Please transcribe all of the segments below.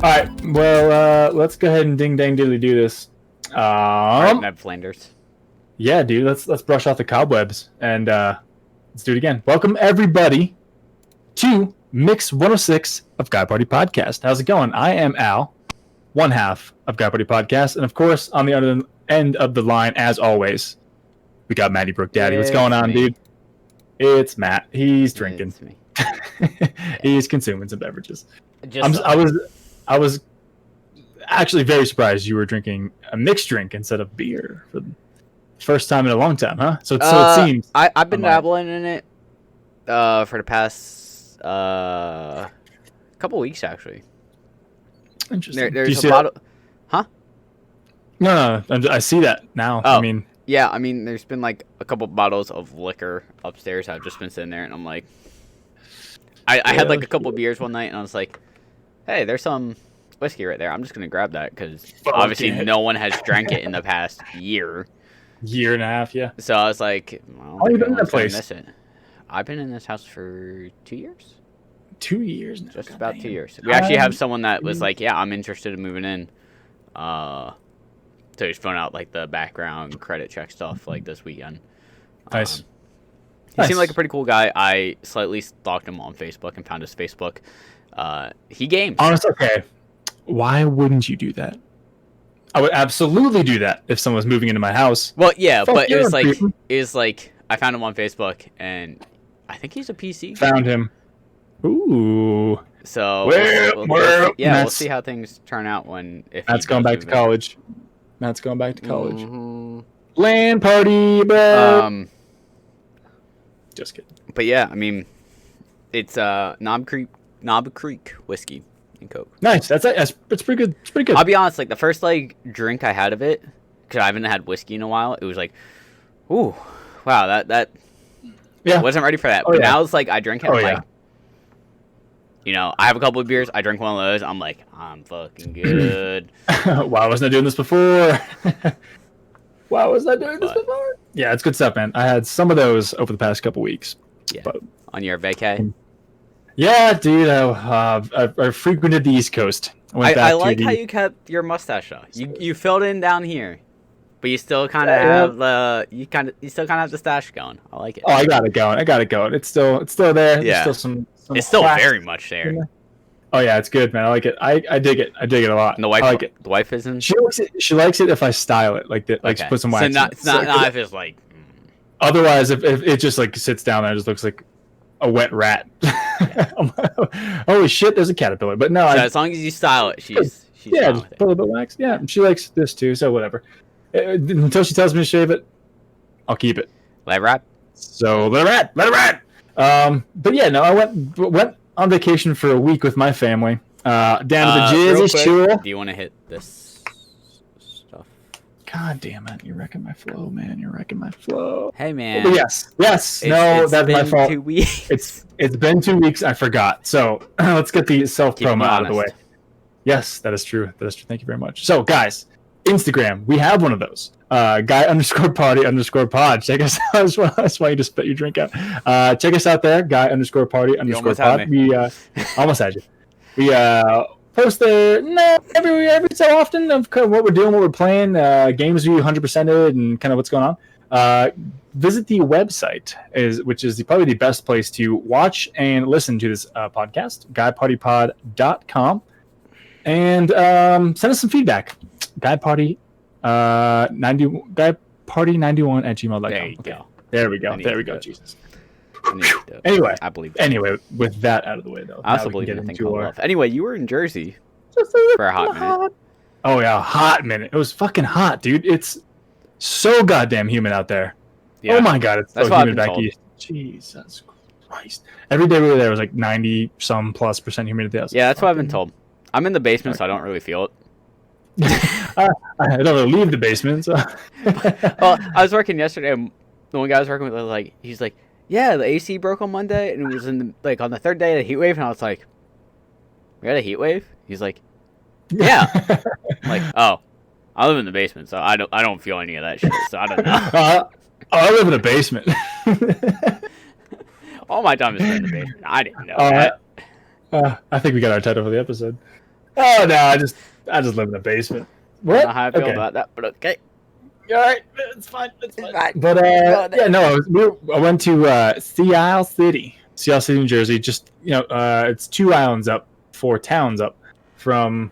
All right. Well, let's go ahead and ding dang diddly do this. Alright, Ned Flanders. Yeah, dude. Let's brush off the cobwebs and let's do it again. Welcome everybody to Mix 106 of Guy Party Podcast. How's it going? I am Al, one half of Guy Party Podcast, and of course, on the other end of the line, as always, we got Matty Brook Daddy. What's going on, dude? It's Matt. He's drinking. It's me. He's consuming some beverages. Just I was actually very surprised you were drinking a mixed drink instead of beer for the first time in a long time, huh? So it seems. I've been dabbling in it for the past couple weeks, actually. Interesting. There's a bottle. Huh? No, I see that now. Oh. I mean, Yeah, I mean, there's been like a couple bottles of liquor upstairs. I've just been sitting there, and I'm like, I had like a couple beers one night, and I was like, hey, there's some whiskey right there. I'm just gonna grab that because obviously no one has drank it in the past year and a half, yeah. So I was like, well, how long you been in that no one's gonna place? miss it. I've been in this house for 2 years. 2 years now. Just God about damn. 2 years. We actually have someone that was like, yeah, I'm interested in moving in. So he's filling out like the background credit check stuff like this weekend. Nice. He seemed like a pretty cool guy. I slightly stalked him on Facebook and found his Facebook. He games. Honestly, okay. Why wouldn't you do that? I would absolutely do that if someone was moving into my house. Well, yeah, Fuck but yeah, it dude. was like I found him on Facebook, and I think he's a PC. Found him. Ooh. So Well, we'll Matt's- see how things turn out if Matt's he going does back to move in. college. Matt's going back to college. Mhm. Land party, bro. Just kidding. But yeah, I mean, it's Knob Creek whiskey and Coke. Nice. It's pretty good. It's pretty good. I'll be honest, like the first like drink I had of it, because I haven't had whiskey in a while, it was like, ooh, wow, that Yeah. wasn't ready for that. Oh, But yeah. now it's like I drink it, Oh, I'm yeah. like, you know, I have a couple of beers, I drink one of those, I'm like, I'm fucking good. Why wasn't I doing this before? Why was I doing this But- before? Yeah, it's good stuff, man. I had some of those over the past couple weeks. Yeah. But On your vacay. yeah, dude, I frequented the East Coast. I like how you kept your mustache though. You filled in down here, but you still kind of have you still kind of have the stash going. I like it. Oh, I got it going. It's still there. Yeah. There's still some It's still cracks very much there. in there. Oh yeah, it's good, man. I like it. I dig it. I dig it a lot. And the wife, I like it. the wife isn't. She likes it. She likes it if I style it like that. Like Okay. put some So wax. not, in it. it's not, So- not if it's like. Otherwise, if it just like sits down there, it just looks like a wet rat. Holy shit! There's a caterpillar. But no, So as long as you style it, she's yeah, fine just with it. put a little bit of wax. Yeah, she likes this too. So whatever. Until she tells me to shave it, I'll keep it. Lab wrap. So let her rat. But yeah, no, I went on vacation for a week with my family. Down to the Real Jersey quick, Shore. Do you want to hit this stuff? God damn it! You're wrecking my flow, man. You're wrecking my flow. Hey man. But yes. It's No, that's my been fault. 2 weeks. It's been 2 weeks. I forgot. So let's get the self Keep 'em promo out of the way. honest. Yes, that is true. That is true. Thank you very much. So guys, Instagram, we have one of those. Guy_party_pod. Check us out. That's why you just spit your drink out. Check us out there. almost had Guy_party_pod. We almost had you. We post there every so often of kind of what we're doing, what we're playing, games we 100%ed, and kind of what's going on. Visit the website, which is probably the best place to watch and listen to this podcast, guypartypod.com. And send us some feedback. Guyparty91 @gmail.com. There you Okay. go. There we go. I need There to we do go. it. Jesus. I need to do it. Anyway, I believe. Anyway, with that out of the way, though, I also now we believe can in a get thing into called our- love. Anyway, you were in Jersey for a hot minute. Oh yeah, hot minute. It was fucking hot, dude. It's so goddamn humid out there. Yeah. Oh my god, it's That's so what I've humid been back told. east. Jesus Christ. Every day we were there was like 90+ % humidity. I was Yeah, like, that's what I've been fucking- told. I'm in the basement, so I don't really feel it. I don't really leave the basement. So. Well, I was working yesterday. And the one guy I was working with was like, he's like, "Yeah, the AC broke on Monday, and it was on the third day of the heat wave." And I was like, "We had a heat wave?" He's like, "Yeah." I'm like, "Oh, I live in the basement, so I don't feel any of that shit. So I don't know." I live in a basement. All my time is spent in the basement. I didn't know that. I think we got our title for the episode. Oh no, I just live in the basement. I don't know What? how I feel Okay. about that, but okay. All right, it's fine. It's fine. fine. But Oh, no. yeah, no, I went to Sea Isle City, New Jersey. Just it's 2 islands up, 4 towns up from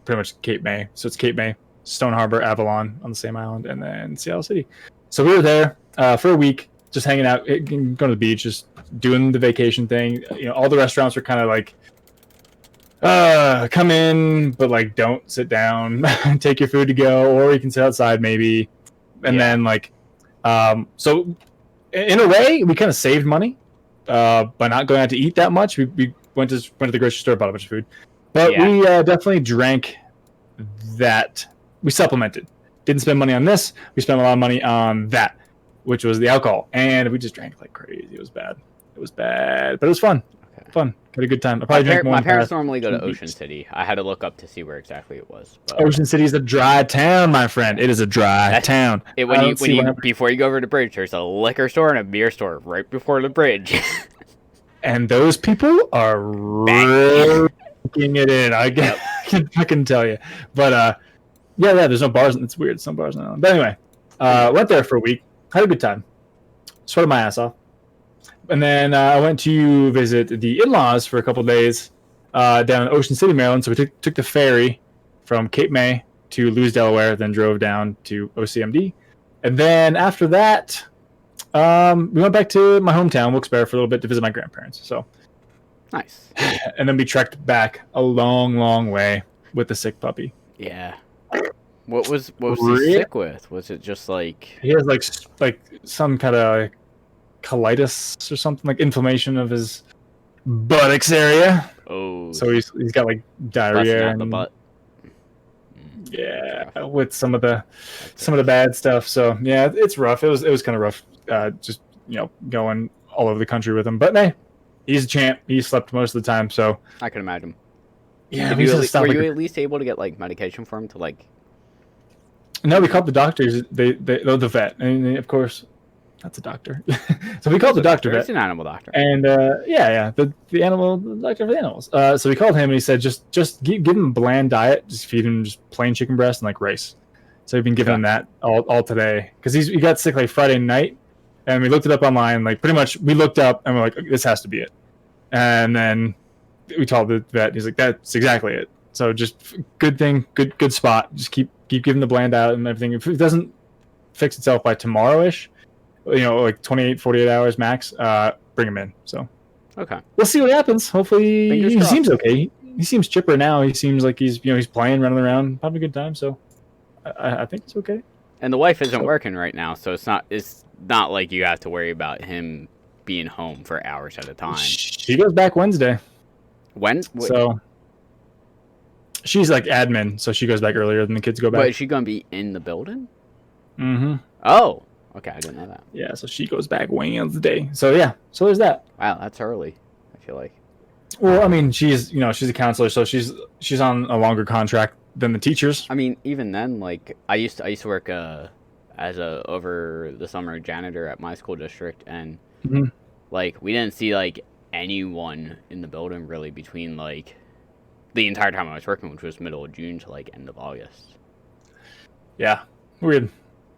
pretty much Cape May. So it's Cape May, Stone Harbor, Avalon on the same island, and then Seattle City. So we were there for a week, just hanging out, going to the beach, just doing the vacation thing. All the restaurants were kind of like, come in, but like don't sit down, take your food to go, or you can sit outside maybe. And then like, so in a way, we kind of saved money by not going out to eat that much. We went to the grocery store, bought a bunch of food, but we definitely drank that. We supplemented. Didn't spend money on this. We spent a lot of money on that, which was the alcohol, and we just drank like crazy. It was bad. It was bad, but it was fun. Okay. Fun. Had a good time. I probably drank more. My parents normally go to 2 Ocean weeks. City. I had to look up to see where exactly it was. But Ocean City is a dry town, my friend. It is a dry That's- town. before you go over the bridge, there's a liquor store and a beer store right before the bridge. And those people are raking it in. I can tell you. But yeah, there's no bars. It's weird. Some bars now. But anyway, went there for a week. Had a good time. Sweated my ass off. And then I went to visit the in-laws for a couple of days down in Ocean City, Maryland. So we took the ferry from Cape May to Lewes, Delaware, then drove down to OCMD. And then after that, we went back to my hometown, Wilkes-Barre, for a little bit to visit my grandparents. So, Nice. and then we trekked back a long, long way with the sick puppy. Yeah. What was Really? he sick with? Was it just like He has like some kind of colitis or something, like inflammation of his buttocks area. So he's got like busting diarrhea out the and butt? yeah, with some of the bad stuff. So yeah, it's rough. It was kind of rough. Just going all over the country with him. But hey, he's a champ. He slept most of the time. So I can imagine. yeah, Were you at least able to get like medication for him to like? No, we called the doctors. The vet, and of course, that's a doctor. So we called the doctor vet. It's an animal doctor. And the animal the doctor for the animals. So we called him and he said just give him a bland diet, just feed him just plain chicken breast and like rice. So we've been giving him that all today because he got sick like Friday night, and we looked it up online. Like pretty much we looked up and we're like, this has to be it. And then we told the vet, he's like, that's exactly it. So just good thing, good spot. Just keep giving the bland diet and everything. If it doesn't fix itself by tomorrow-ish, like 28, 48 hours max, bring him in. So Okay. we'll see what happens. Hopefully Fingers he crossed. seems okay. He seems chipper now. He seems like he's playing, running around, having a good time. So I think it's okay. And the wife isn't working right now, so it's not like you have to worry about him being home for hours at a time. She goes back Wednesday. When? So she's like admin, so she goes back earlier than the kids go But back. is she gonna be in the building? Mm-hmm. Oh, okay, I didn't know that. Yeah, so she goes back Wednesday. So yeah, so there's that. Wow, that's early. I feel like. Well, I mean, she's a counselor, so she's on a longer contract than the teachers. I mean, even then, like I used to work as a over the summer janitor at my school district, and Mhm. like we didn't see like anyone in the building really between like the entire time I was working, which was middle of June to like end of August. Yeah, weird.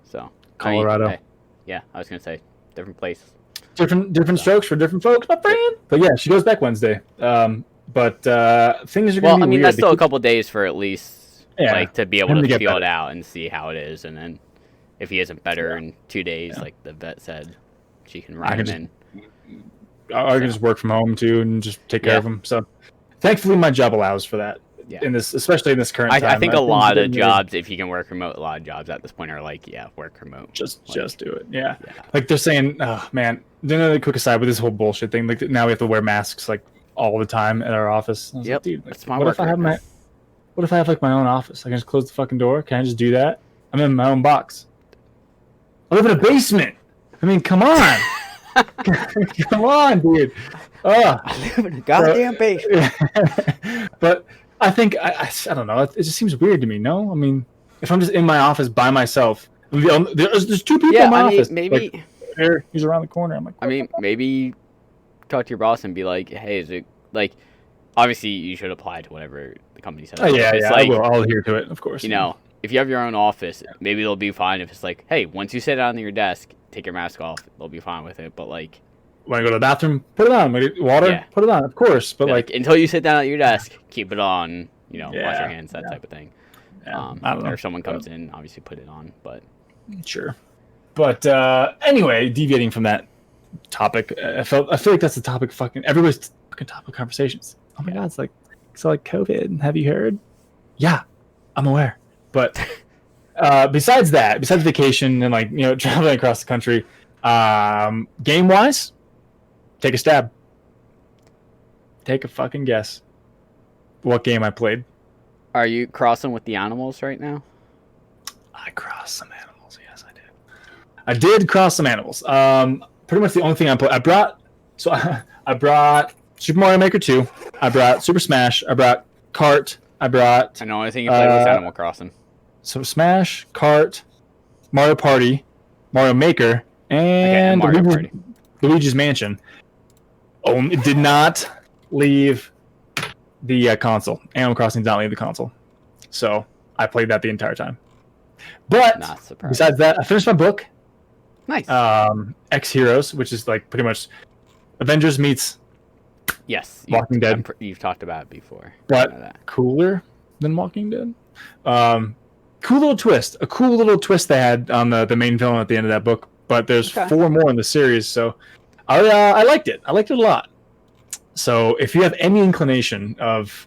So Colorado. hey, yeah, I was gonna say different place. Different strokes for different folks, my friend. But yeah, she goes back Wednesday. But things are gonna Well, be I mean, weird. that's still a couple days for at least like to be able him to to get feel better. it out and see how it is, and then if he isn't better in 2 days, like the vet said, she can run can him just- in. I can just work from home too and just take care of them. So thankfully, my job allows for that. Yeah. Especially in this current time. I think a lot of things are jobs, if you can work remote, a lot of jobs at this point are like, yeah, work remote. just Like, do it. Yeah. yeah. Like they're saying, oh man, then another quick aside with this whole bullshit thing. Like now we have to wear masks like all the time at our office. I was Yep, like, dude, like, that's my what work if I right have now. what if I have like my own office? I can just close the fucking door. Can I just do that? I'm in my own box. I live in a basement. I mean, come on. Come on, dude. Oh. I live in a goddamn basement. But I think I don't know. It just seems weird to me. No, I mean, if I'm just in my office by myself, there's 2 people Yeah, in my I mean, office. maybe. Like, there, he's around the corner. I'm like, I mean, maybe talk to your boss and be like, hey, is it like obviously you should apply to whatever the company says. Oh yeah, It's yeah. like, I will. I'll adhere to it, of course. you know, if you have your own office, maybe they'll be fine if it's like, hey, once you sit down on your desk, take your mask off. They'll be fine with it. But like, when I go to the bathroom, put it on. When I get water, Yeah. put it on, of course. But like, until you sit down at your desk, keep it on. You know, wash Yeah, your hands, that type of thing. yeah, I don't know. Or if someone comes in, obviously put it on. But Sure. But anyway, deviating from that topic, I feel like that's the topic. Fucking everybody's fucking topic of conversations. Oh my god, it's like COVID. Have you heard? Yeah, I'm aware. But besides that, besides vacation and like traveling across the country, game wise, take a stab. Take a fucking guess. What game I played? are you crossing with the animals right now? I crossed some animals. Yes, I did. I did cross some animals. Pretty much the only thing I put. I brought Super Mario Maker 2. I brought Super Smash. I brought Kart. I brought. And the only thing you played was Animal Crossing. So Smash, Kart, Mario Party, Mario Maker, and Mario Party. Luigi's Mansion. It did not leave the console. Animal Crossing did not leave the console. So I played that the entire time. But Not surprised. besides that, I finished my book, Nice. X Heroes, which is like pretty much Avengers meets yes. Walking Dead. You've talked about it before. But I know that. cooler than Walking Dead. Cool little twist. A cool little twist they had on the main villain at the end of that book. But there's Okay. 4 more in the series, so I liked it. I liked it a lot. So if you have any inclination of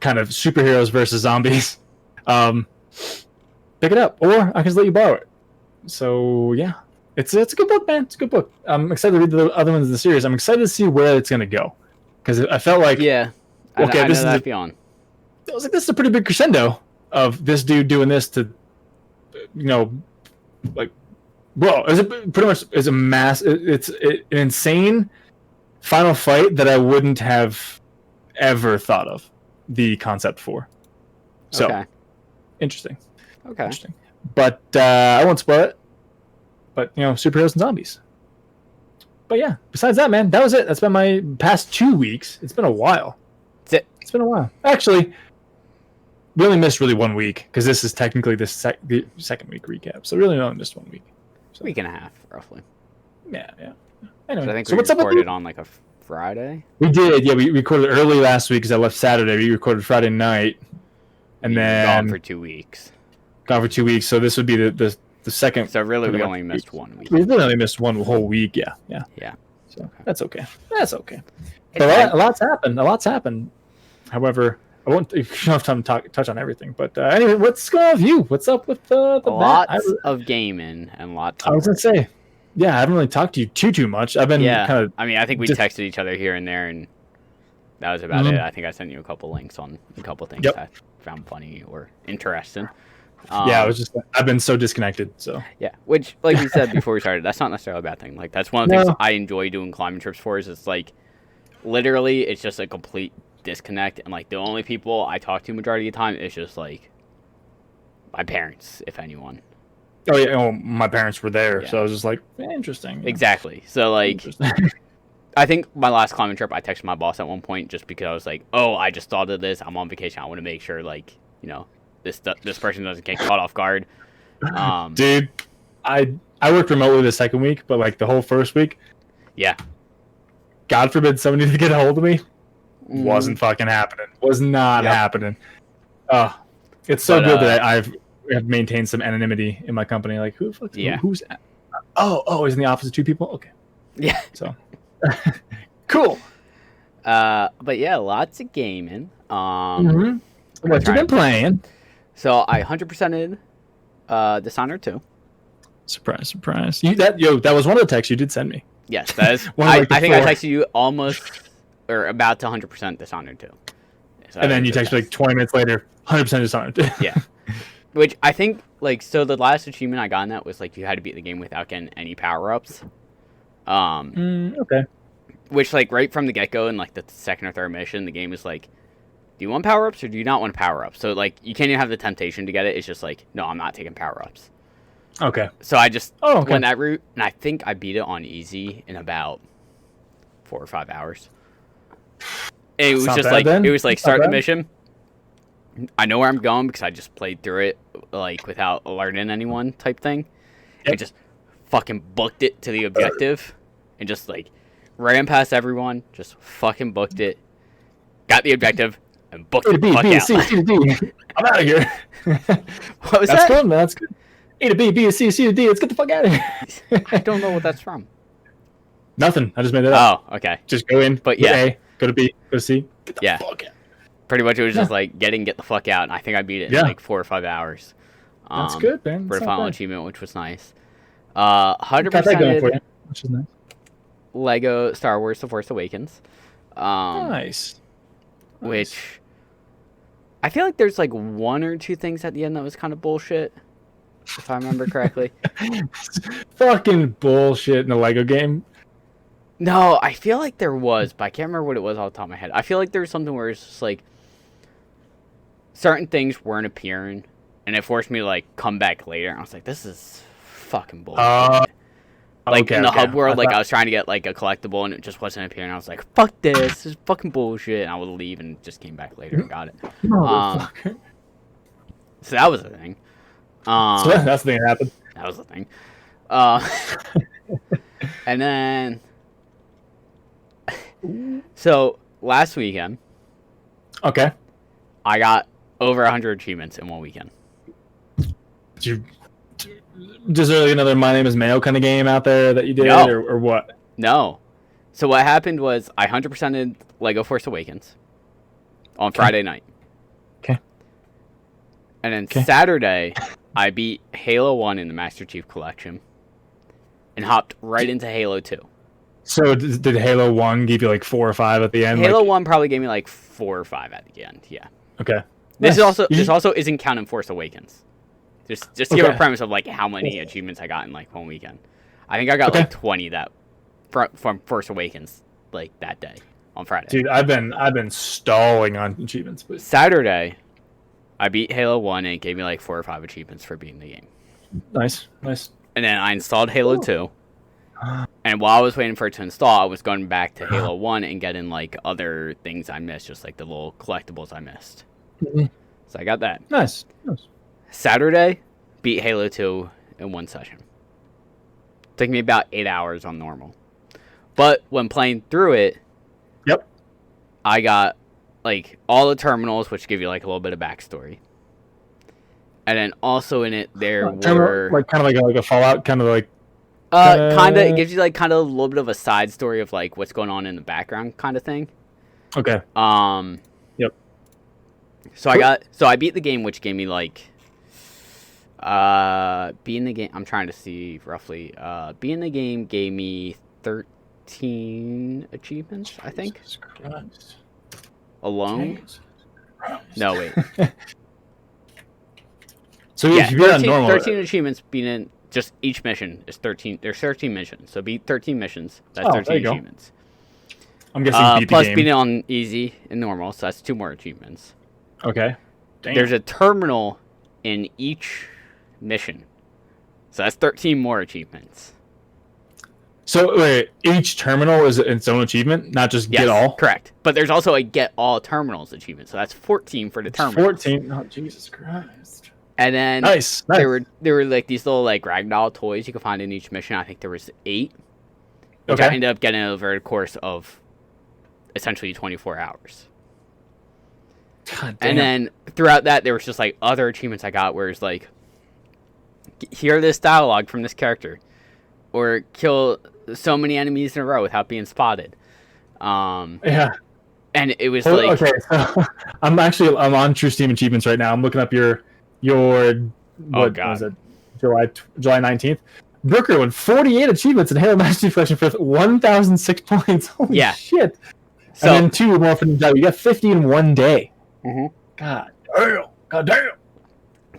kind of superheroes versus zombies, pick it up, or I can just let you borrow it. So yeah, it's a good book, man. It's a good book. I'm excited to read the other ones in the series. I'm excited to see where it's gonna go, because I felt like Yeah. Okay, I know this is that a- feeling. I was like, this is a pretty big crescendo of this dude doing this to, like, bro, it's a mass. It's an insane final fight that I wouldn't have ever thought of the concept for. So Okay. interesting. Interesting. But I won't spoil it. But superheroes and zombies. But yeah, besides that, man, that was it. That's been my past 2 weeks. It's been a while. That's it. It's been a while. Actually, we only missed really 1 week because this is technically the second week recap. So really, we only missed 1 week. So, Week and a half, roughly. Yeah. So I Anyway, think so we what's up with recorded you? on like a Friday. We did. Yeah, we recorded early last week because I left Saturday. We recorded Friday night, and You've then gone for 2 weeks. gone for 2 weeks. So this would be the second. So really, pretty we much only missed 1 week. We really only missed 1 whole week. Yeah. Yeah. So that's okay. That's okay. It's But fine. a lot's happened. A lot's happened. However, I won't. You don't have time to touch on everything. But anyway, what's going on with you? What's up with the Lots of gaming and lots. I was gonna say, yeah, I haven't really talked to you too much. I've been Yeah. kind of. I mean, I think we just- texted each other here and there, and that was about Mhm. it. I think I sent you a couple links on a couple things Yep. I found funny or interesting. Yeah, I've been so disconnected. So Yeah, which, like we said before we started, that's not necessarily a bad thing. Like, that's one of the No. things I enjoy doing climbing trips for. Is it's like, literally, it's just a complete disconnect, and like the only people I talk to majority of the time is just like my parents, if anyone. oh yeah, my parents were there, Yeah. so I was just like, interesting. Exactly. So like, Interesting. I think my last climbing trip, I texted my boss at one point just because I was like, oh, I just thought of this. I'm on vacation. I want to make sure, like, this person doesn't get caught off guard. Dude, I worked remotely the second week, but like the whole first week, Yeah. God forbid somebody to get a hold of me, Mm. wasn't fucking happening. Was not Yep. happening. It's so But, good that I have maintained some anonymity in my company. Like, who the fuck? Yeah. Who's? Oh, he's in the office of 2 people. Okay, Yeah. so cool. But yeah, lots of gaming. Mm-hmm. What you trying- been playing? So I 100%ed Dishonored 2. Surprise! That was one of the texts you did send me. Yes, that is. One of, like, the I think I 4. texted you almost or about to 100% Dishonored 2. So And then you so text me like 20 minutes later, 100% Dishonored. Yeah. Which I think, like, so the last achievement I got in that was, like, you had to beat the game without getting any power-ups. Okay. Which, like, right from the get-go in, like, the second or third mission, the game is like, do you want power-ups or do you not want power-ups? So, like, you can't even have the temptation to get it. It's just like, no, I'm not taking power-ups. Okay. So I just Okay. went that route, and I think I beat it on easy in about 4 or 5 hours. it was It's not just bad, like then. it was like It's not start the bad. mission. I know where I'm going because I just played through it like without alerting anyone type thing. Yep. I just fucking booked it to the objective and just like ran past everyone, just fucking booked it, got the objective, and booked A it to the B, fuck B to out. C, C to D. I'm out of here. What was That's that? good, man. That's good. A to B, B to C, C to D. Let's get the fuck out of here. I don't know what that's from. Nothing. I just made it up. Oh, okay. Just go in. But go to yeah. A, go to B, go to C. Get the Yeah. fuck out. Pretty much it was just like get the fuck out, and I think I beat it in Yeah. like 4 or 5 hours. That's good, man. For That's the not final bad. achievement, which was nice. 100% Got that going for you, which is nice. Lego Star Wars: The Force Awakens. Nice. Which I feel like there's like 1 or 2 things at the end that was kind of bullshit, if I remember correctly. Fucking bullshit in the Lego game. No, I feel like there was, but I can't remember what it was off the top of my head. I feel like there was something where it's just like certain things weren't appearing, and it forced me to like come back later. And I was like, this is fucking bullshit. Like Okay, in the okay. hub world, like thought- I was trying to get like a collectible and it just wasn't appearing. I was like, "Fuck this! This is fucking bullshit." And I would leave and just came back later and got it. Motherfucker. So that was a thing. So that's the thing that happened. That was the thing. Uh, and then, so last weekend Okay. I got over 100 achievements in 1 weekend. Did you just really another My Name Is Mayo kind of game out there that you did, No. or what? No. So what happened was I 100%ed Lego Force Awakens on Friday night. Okay. And then Okay. Saturday, I beat Halo 1 in the Master Chief Collection and hopped right into Halo 2. So did Halo 1 give you like 4 or 5 at the end? Halo like, 1 probably gave me like 4 or 5 at the end, yeah. Okay. This Nice. this also isn't counting Force Awakens. Just to give a Okay. premise of like how many achievements I got in like 1 weekend. I think I got Okay. like 20 that from Force Awakens like that day on Friday. Dude, I've been stalling on achievements, but Saturday, I beat Halo 1 and it gave me like 4 or 5 achievements for beating the game. nice. And then I installed Halo 2. And while I was waiting for it to install, I was going back to Halo 1 and getting like other things I missed, just like the little collectibles I missed. Mhm. So I got that. Nice. Saturday, beat Halo 2 in 1 session. Took me about 8 hours on normal. But when playing through it, Yep. I got like all the terminals, which give you like a little bit of backstory. And then also in it, there were like kind of like a Fallout, kind of like kind of it gives you like kind of a little bit of a side story of like what's going on in the background kind of thing. okay. Yep. So I beat the game, which gave me like being the game. I'm trying to see roughly. Being the game gave me 13 achievements, I think, Jesus Christ. alone. Jesus No, wait. So Yeah, if you beat on 13, normal, 13 achievements beating just each mission is 13. There's 13 missions, so beat 13 missions. That's Oh, there 13 you go. achievements. I'm guessing you beat the Plus game. beating on easy and normal, so that's 2 more achievements. Okay. Damn. There's a terminal in each mission, so that's 13 more achievements. So wait, each terminal is its own achievement, not just Yes, get all. correct. But there's also a get all terminals achievement, so that's 14 for the terminals. 14. Oh, Jesus Christ. And then Nice. there were like these little like ragdoll toys you could find in each mission. I think there was 8, which I Okay. ended up getting over the course of essentially 24 hours. God damn. And then throughout that, there was just like other achievements I got, where it's like, hear this dialogue from this character, or kill so many enemies in a row without being spotted. Yeah. And it was Oh, like, okay, so I'm on True Steam achievements right now. I'm looking up your what God. was it? July 19th. Brooker with 48 achievements in Halo Master Chief Collection for 1,006 points. Holy Yeah. shit. so And then 2 more for the job. You got 50 in one day. Mhm. God damn. God damn.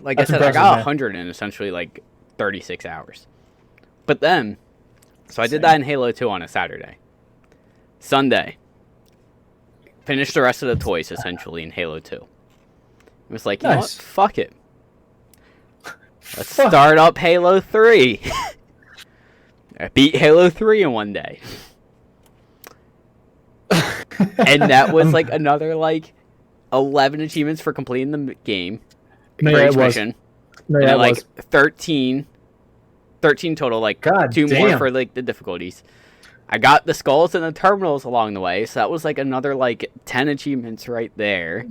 like That's I said, I impressive, got man. 100 in essentially like 36 hours. But then, so I did that in Halo 2 on a Saturday. Sunday, finished the rest of the toys essentially in Halo 2. It was like, you know what? Nice. Fuck it. Let's Fuck. start up Halo 3. I beat Halo 3 in one day. and that was like another like 11 achievements for completing the game No, for yeah, each it was. mission, No, and yeah, then it like was. 13 total, like God 2 more damn. for like the difficulties. I got the skulls and the terminals along the way, so that was like another like 10 achievements right there.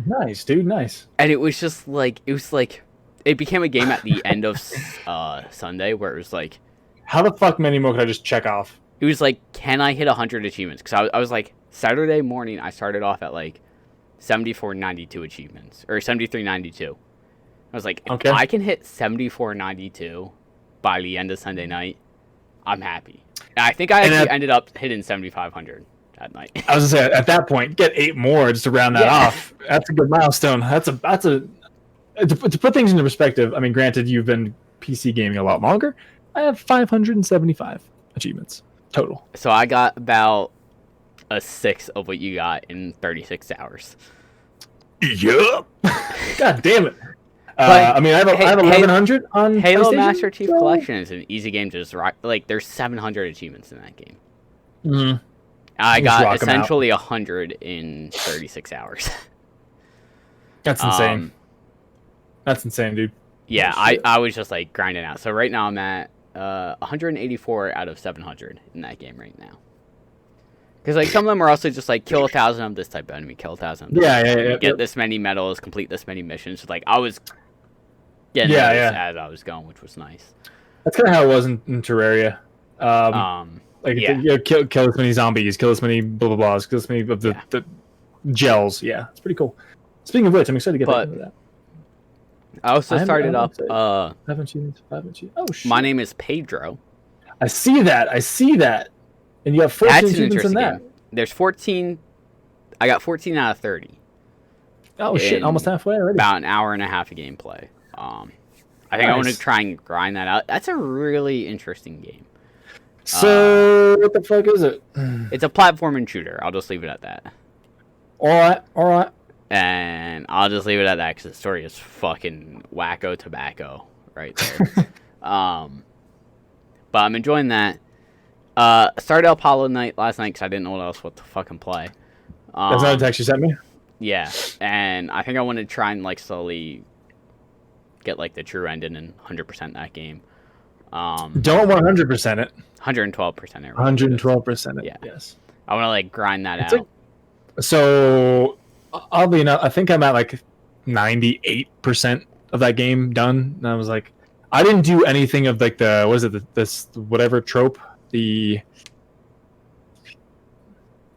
Nice, dude. Nice. And it was just like it became a game at the end of Sunday where it was like How the fuck many more could I just check off? it was like, can I hit 100 achievements? Because I was like, Saturday morning I started off at like 7492 achievements or 7392. I was like, if Okay. I can hit 7492 by the end of Sunday night, I'm happy. And I think I actually ended up hitting 7500 that night. I was gonna say at that point, get 8 more just to round that off. That's a good milestone. That's a to put things into perspective. I mean, granted, you've been PC gaming a lot longer. I have 575 achievements total. So I got about a sixth of what you got in 36 hours. Yup. God damn it. But I mean, I have 1100 on Halo PlayStation, Master Chief so- Collection is an easy game to just rock. Like, there's 700 achievements in that game. Mhm. I Just got rock 'em out. essentially 100 in 36 hours. That's insane. Um, That's insane, dude. Yeah, Oh, shit. I was just like grinding out. So right now I'm at 184 out of 700 in that game right now. Because like some of them are also just like kill 1,000 of this type of enemy, kill 1,000 of this Yeah, type of yeah, enemy, yeah, get yeah. this many medals, complete this many missions. So, like I was getting Yeah, those yeah. as I was going, which was nice. That's kind of how it was in Terraria. Like, yeah. you know, kill this many zombies, kill this many blah blah blahs, kill this many of the gels. Yeah, it's pretty cool. Speaking of which, I'm excited to get back But- into that. I also I'm started up. excited. 5 achievements, 5 achievements. Oh shit! My name is Pedro. I see that. And you have 14 That's an achievements in interesting that. game. There's 14. I got 14 out of 30. Oh shit! in Almost halfway already. About an hour and a half of gameplay. I think I want to Nice. try and grind that out. That's a really interesting game. So what the fuck is it? It's a platforming shooter. I'll just leave it at that. All right. And I'll just leave it at that because the story is fucking wacko tobacco right there. But I'm enjoying that. Started up Hollow Knight last night because I didn't know what to fucking play. That's not a text you sent me. Yeah, and I think I want to try and like slowly get like the true ending and 100% that game. Don't 100% it. 112% it. 112% it. Yeah. Yes. I want to like grind that It's out. like- So oddly enough, I think I'm at like 98% of that game done. And I was like, I didn't do anything of like the what is it? This whatever trope.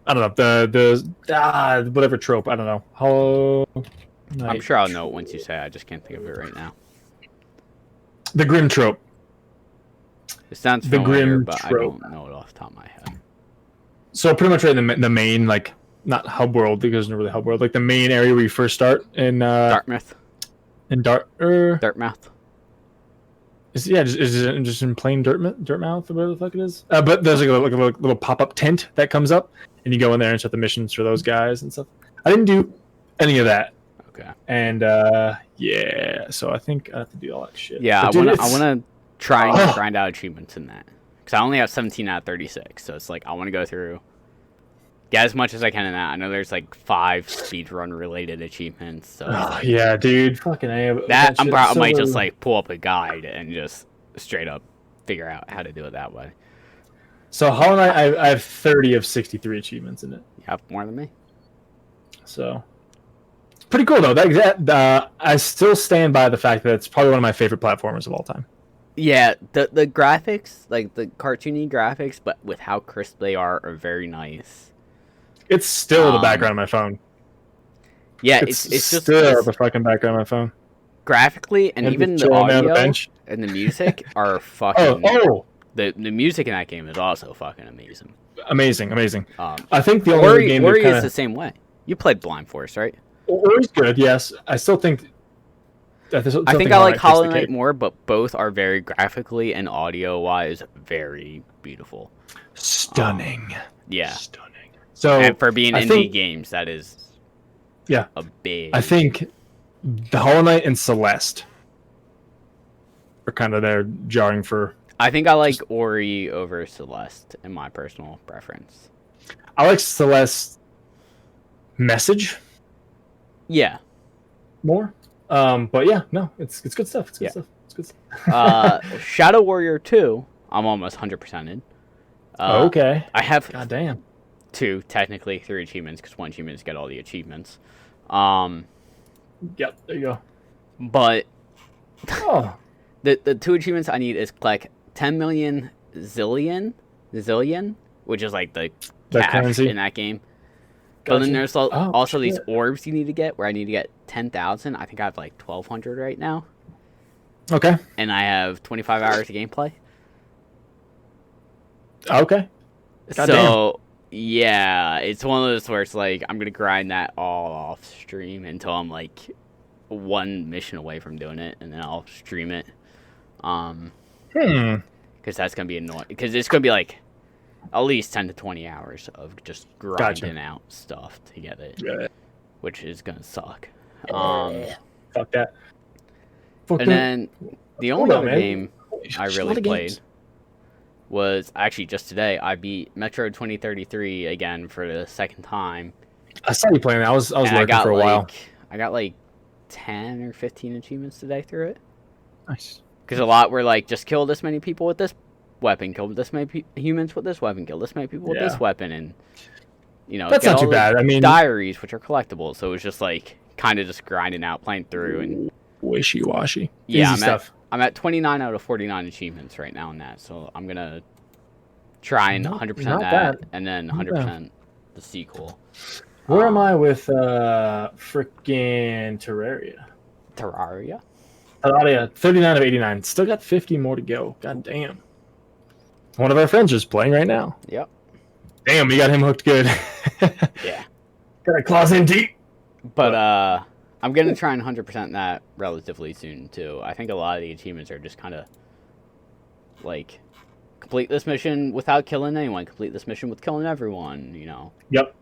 I don't know the whatever trope. I don't know. Hollow I'm Knight sure I'll know it once you say it. I just can't think of it right now. the grim trope. It sounds The familiar, grim but trope. I don't know it off the top of my head. So pretty much right in the main like not hub world because it's not really hub world like the main area where you first start in Dartmouth. Dartmouth. Is it just in plain Dirtmouth or whatever the fuck it is? But there's like a little pop up tent that comes up, and you go in there and start the missions for those guys and stuff. I didn't do any of that, Okay. and yeah, so I think I have to do all that shit. Yeah, But I dude, want to it's- try and Oh. grind out achievements in that because I only have 17 out of 36. So it's like I want to go through, get as much as I can in that. I know there's like 5 speedrun related achievements. So it's Oh, like, yeah, dude, fucking A. that shit I is might so- just like pull up a guide and just straight up figure out how to do it that way. So Hollow Knight, I have 30 of 63 achievements in it. You have more than me. So it's pretty cool though. That I still stand by the fact that it's probably one of my favorite platformers of all time. Yeah, the graphics, like the cartoony graphics, but with how crisp they are very nice. It's still the Um, background of my phone. Yeah, It's it's just still it's the fucking background of my phone. graphically and And even the chilling down on the audio bench. and the music are fucking. Oh, The music in that game is also fucking amazing. amazing. I think the only other Ori, game Ori that is kind the same way. You played Blind Forest, right? Ori's good. Yes, I still think. I think I like takes Hollow the Knight cake. more, but both are very graphically and audio wise very beautiful. Stunning. Yeah, Stunning. So and for being I indie think- games, that is Yeah. a big. I think the Hollow Knight and Celeste are kind of there jarring for. I think I like Ori over Celeste in my personal preference. I like Celeste message Yeah. more. But yeah, no, it's good stuff. It's good stuff. It's good stuff. Shadow Warrior 2, I'm almost 100%ed. Okay. I have God damn. 2, technically 3 achievements, because 1 achievement is get all the achievements. Yep, there you go. But Oh. the 2 achievements I need is collect 10 million zillion, which is like the cash currency in that game. Gotcha. But then there's also these shit. orbs you need to get, where I need to get 10,000. I think I have like 1,200 right now. Okay. And I have 25 hours of gameplay. Okay. So, yeah, it's one of those where it's like, I'm going to grind that all off stream until I'm like 1 mission away from doing it, and then I'll stream it. Because that's going to be annoying. Because it's going to be like at least 10 to 20 hours of just grinding out stuff to get it, which is going to suck. Fuck that. And then the only other game I really played was actually just today. I beat Metro 2033 again for the 2nd time. I saw you playing. I was lurking for a while. I got like 10 or 15 achievements today through it. Nice. Because a lot were like, just kill this many people with this weapon, kill this many humans with this weapon, kill this many people with this weapon, and that's not too bad. I mean, diaries, which are collectibles, so it was just like kind of just grinding out, playing through, and wishy-washy. Yeah, I'm at 29 out of 49 achievements right now in that, so I'm gonna try and 100% that, and then 100% the sequel. Where am I with frickin' Terraria? Terraria, 39 of 89. Still got 50 more to go. God damn. One of our friends is playing right now. Yep. Damn, we got him hooked good. Yeah. Got our claws in deep. But I'm gonna try and 100% that relatively soon too. I think a lot of the achievements are just kind of like complete this mission without killing anyone, complete this mission with killing everyone. Yep.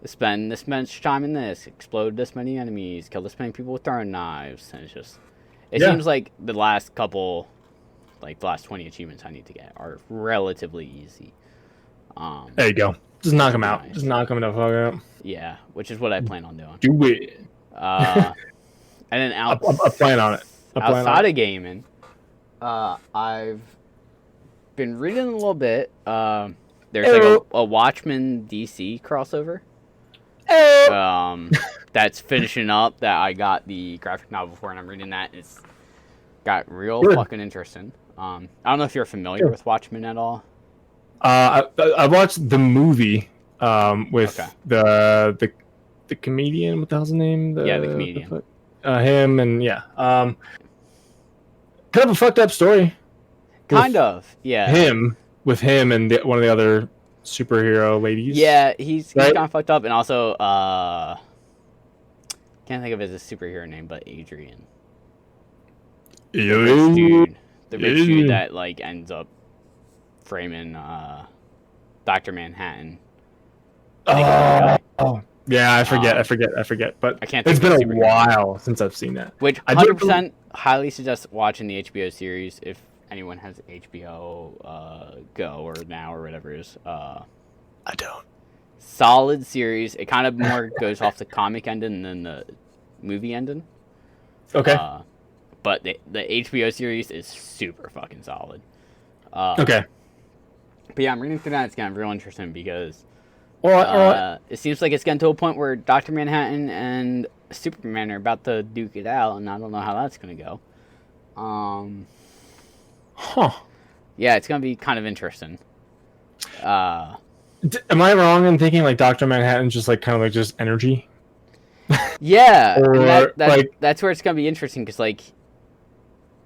Spend this much time in this, explode this many enemies, kill this many people with throwing knives, and it seems like the last 20 achievements I need to get are relatively easy. There you go. Just knock them out. Nice. Just knock them the fuck out. Yeah, which is what I plan on doing. Do it. And then I plan on it. Outside of gaming, I've been reading a little bit. There's like a Watchmen DC crossover. That's finishing up. That I got the graphic novel for, and I'm reading that. It's got real fucking interesting. I don't know if you're familiar with Watchmen at all. I watched the movie with the comedian. What the hell's his name? The comedian. Him and kind of a fucked up story. Kind of, yeah. Him and one of the other superhero ladies. Yeah, he's kind of fucked up, and also can't think of his superhero name, but Adrian. The rich dude that like ends up framing Dr. Manhattan. Yeah, I forget. But I can't. It's been a while since I've seen that. Which 100% highly suggest watching the HBO series if anyone has HBO Go or Now or whatever it is. I don't. Solid series. It kind of more goes off the comic ending than the movie ending. Okay. But the HBO series is super fucking solid. Okay. But yeah, I'm reading through that. It's getting real interesting because it seems like it's getting to a point where Dr. Manhattan and Superman are about to duke it out, and I don't know how that's going to go. Yeah, it's going to be kind of interesting. Am I wrong in thinking like Dr. Manhattan's just like kind of like just energy? Yeah, or, that's where it's going to be interesting because like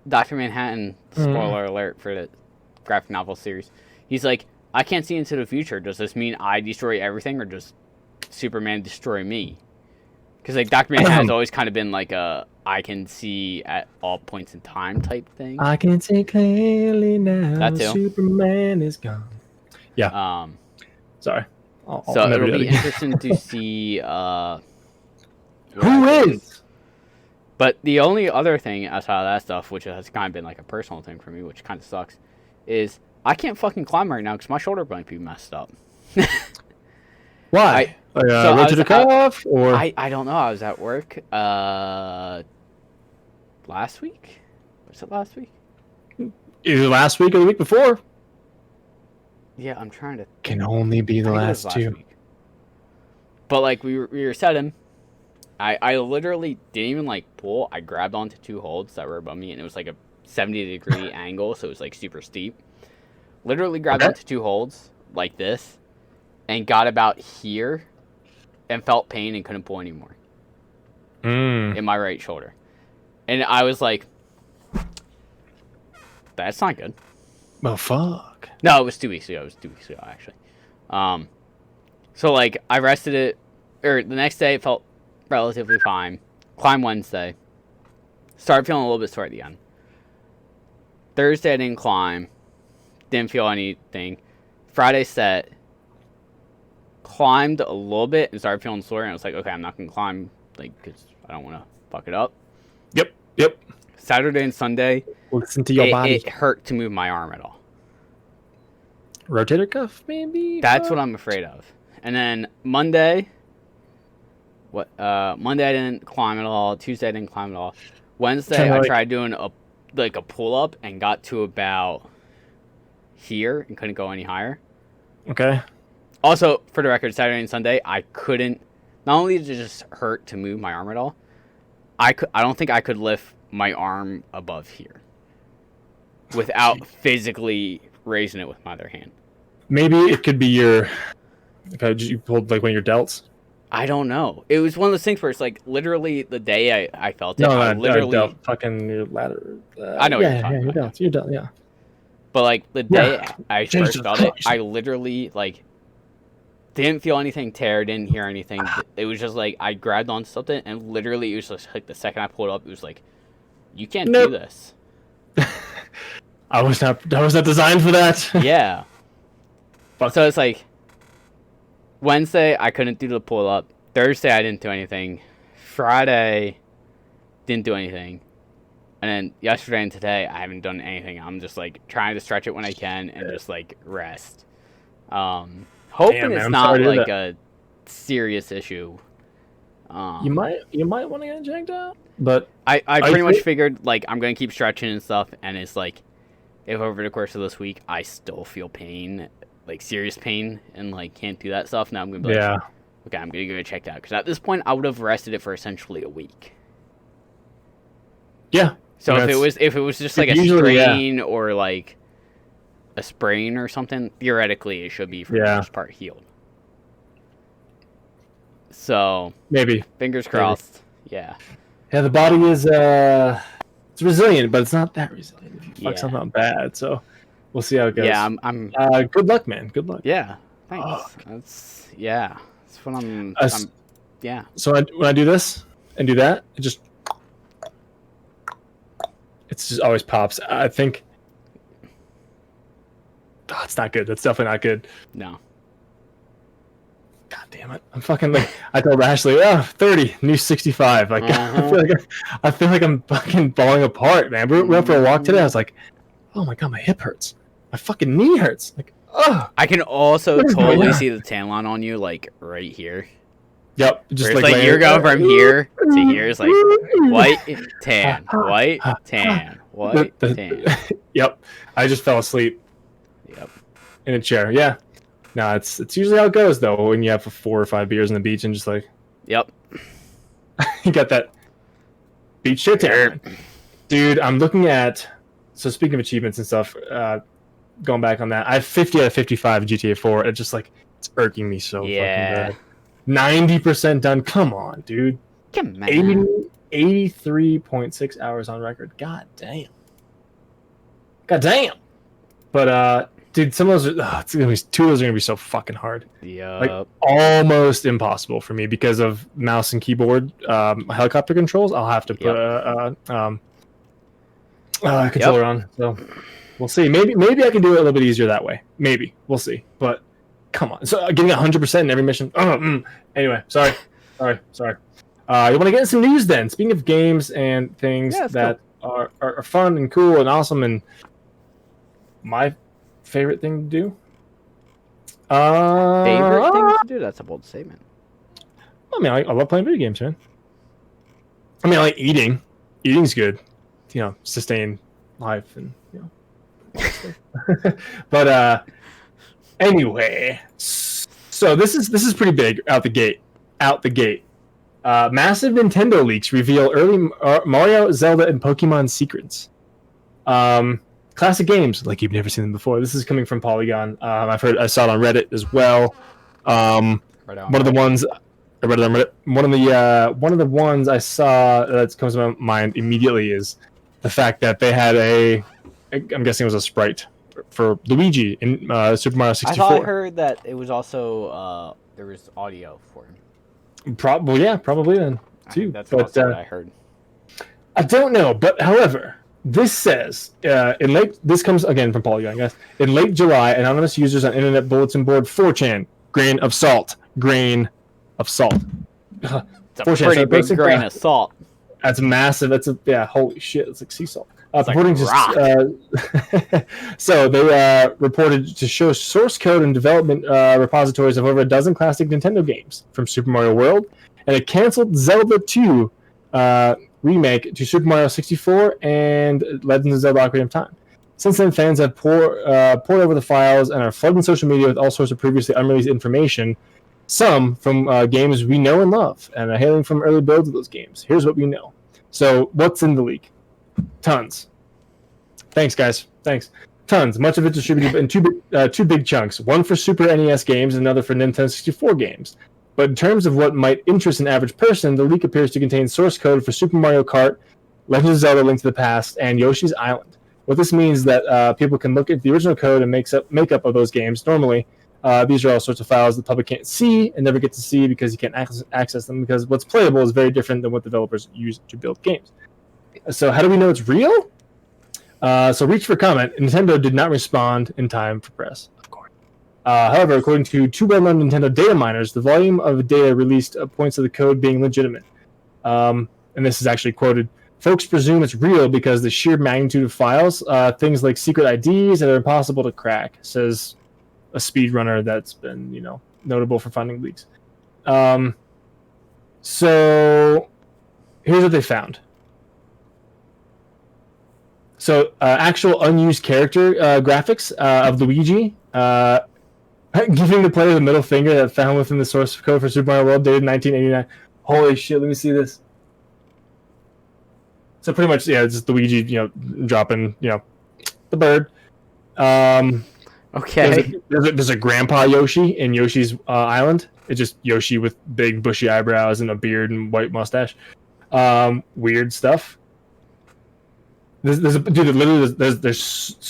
Dr. Manhattan, spoiler alert for the graphic novel series, he's like, I can't see into the future. Does this mean I destroy everything, or does Superman destroy me? Because like Dr. Manhattan has always kind of been like a I can see at all points in time type thing. I can see clearly now. That too. Superman is gone. Yeah. Sorry. So it'll be interesting to see who is. But the only other thing outside of that stuff, which has kind of been like a personal thing for me, which kind of sucks, is I can't fucking climb right now because my shoulder might be messed up. Why? Rotator cuff or I don't know. I was at work last week. Was it last week? either last week or the week before. Yeah, I'm trying to. Can only be the I think it was last two. week. But like we were setting. I literally didn't even like pull. I grabbed onto two holds that were above me, and it was like a 70-degree angle, so it was like super steep. Literally grabbed onto two holds like this, and got about here, and felt pain and couldn't pull anymore in my right shoulder, and I was like, "That's not good." Well, fuck. No, it was 2 weeks ago. It was 2 weeks ago actually. So like I rested it, or the next day it felt relatively fine. Climb Wednesday. Started feeling a little bit sore at the end. Thursday I didn't climb. Didn't feel anything. Friday set. Climbed a little bit and started feeling sore, and I was like, okay, I'm not gonna climb, like, because I don't want to fuck it up. Yep. Saturday and Sunday, Listen to your body. it hurt to move my arm at all. Rotator cuff, maybe. That's what I'm afraid of. And then Monday, Monday I didn't climb at all. Tuesday I didn't climb at all. Wednesday I tried doing a pull up and got to about here and couldn't go any higher. Okay. Also, for the record, Saturday and Sunday I couldn't. Not only did it just hurt to move my arm at all, I don't think I could lift my arm above here without physically raising it with my other hand. Maybe it could be your. Okay, you pulled like one of your delts. I don't know. It was one of those things where it's like literally the day I felt it. No, I literally delt, fucking your ladder. I know what you're talking about. Your delt, yeah. But like the day I Jesus first felt it, Christ. I literally like didn't feel anything tear, didn't hear anything. It was just like I grabbed onto something and literally it was just like the second I pulled up, it was like, you can't do this. I was not designed for that. Yeah. Fuck. So it's like Wednesday I couldn't do the pull up. Thursday I didn't do anything. Friday didn't do anything. And then yesterday and today I haven't done anything. I'm just like trying to stretch it when I can and just like rest. Hoping it's not like a serious issue. You might want to get it checked out. But I pretty much figured like I'm gonna keep stretching and stuff, and it's like if over the course of this week I still feel pain, like serious pain, and like can't do that stuff, now I'm gonna be like, okay, I'm gonna go check that, because at this point I would have rested it for essentially a week. Yeah. So if it was just like a strain or like a sprain or something, theoretically it should be for the most part healed. So maybe fingers crossed. Yeah. Yeah, the body is it's resilient, but it's not that resilient if you fuck something up bad. So we'll see how it goes. Yeah, I'm good luck, man. Good luck. Yeah. Thanks. That's what I'm yeah. So when I do this and do that, it just always pops. I think it's not good. That's definitely not good. No. God damn it! I'm fucking like I told Ashley, 30, new 65. Like I feel like I'm fucking falling apart, man. We went for a walk today. I was like, oh my god, my hip hurts. My fucking knee hurts. Like, I can also totally see the tan line on you, like right here. Yep, just like you're going from here to here. It's like white, tan, white, tan, white, tan. Yep, I just fell asleep. Yep, in a chair. Yeah. No, it's usually how it goes though when you have 4 or 5 beers on the beach and just like, yep, you got that beach shit there, dude. I'm looking at. So speaking of achievements and stuff, going back on that, I have 50 out of 55 in GTA 4. It's just like it's irking me so fucking bad. 90% done. Come on, dude. Come on. 83.6 hours on record. God damn. But dude, some of those it's gonna be 2 of those are gonna be so fucking hard. Yeah. Like almost impossible for me because of mouse and keyboard helicopter controls. I'll have to put a controller on. So we'll see. Maybe I can do it a little bit easier that way. Maybe. We'll see. But come on. So getting 100% in every mission. Anyway, sorry. You want to get in some news then? Speaking of games and things that are fun and cool and awesome and my favorite thing to do. Favorite thing to do? That's a bold statement. I mean, I love playing video games, man. I mean, I like eating. Eating's good. Sustain life and But anyway, so this is pretty big out the gate. Massive Nintendo leaks reveal early Mario, Zelda, and Pokemon secrets. Classic games like you've never seen them before. This is coming from Polygon. I saw it on Reddit as well. One of the ones I read it on Reddit. One of the ones I saw that comes to my mind immediately is the fact that they had I'm guessing it was a sprite for Luigi in Super Mario 64. I thought I heard that it was also there was audio for him. Probably then too. That's also what I heard. I don't know, but however, this says this comes again from Polygon, guys. In late July, anonymous users on Internet Bulletin Board 4chan, grain of salt. It's a pretty big grain of salt. That's massive. Holy shit! It's like sea salt. According to so they reported to show source code and development repositories of over a dozen classic Nintendo games, from Super Mario World and a canceled Zelda 2 remake to Super Mario 64 and Legend of Zelda: Ocarina of Time. Since then, fans have poured over the files and are flooding social media with all sorts of previously unreleased information. Some from games we know and love, and are hailing from early builds of those games. Here's what we know. So, what's in the leak? Tons. Thanks, guys. Thanks. Tons. Much of it distributed in two big chunks. One for Super NES games, and another for Nintendo 64 games. But in terms of what might interest an average person, the leak appears to contain source code for Super Mario Kart, Legend of Zelda: Link to the Past, and Yoshi's Island. What this means is that people can look at the original code and makeup of those games. Normally, these are all sorts of files the public can't see and never get to see because you can't access them, because what's playable is very different than what developers use to build games. So how do we know it's real? So reach for comment. Nintendo did not respond in time for press, of course. However, according to two well-known Nintendo data miners, the volume of data released points to the code being legitimate. And this is actually quoted. Folks presume it's real because the sheer magnitude of files, things like secret IDs that are impossible to crack, says a speedrunner that's been, notable for finding leaks. So here's what they found. So actual unused character graphics of Luigi, giving the player the middle finger that found within the source code for Super Mario World dated 1989. Holy shit, let me see this. So pretty much, it's just Luigi, dropping, the bird. Okay. There's a Grandpa Yoshi in Yoshi's Island. It's just Yoshi with big bushy eyebrows and a beard and white mustache. Weird stuff. There's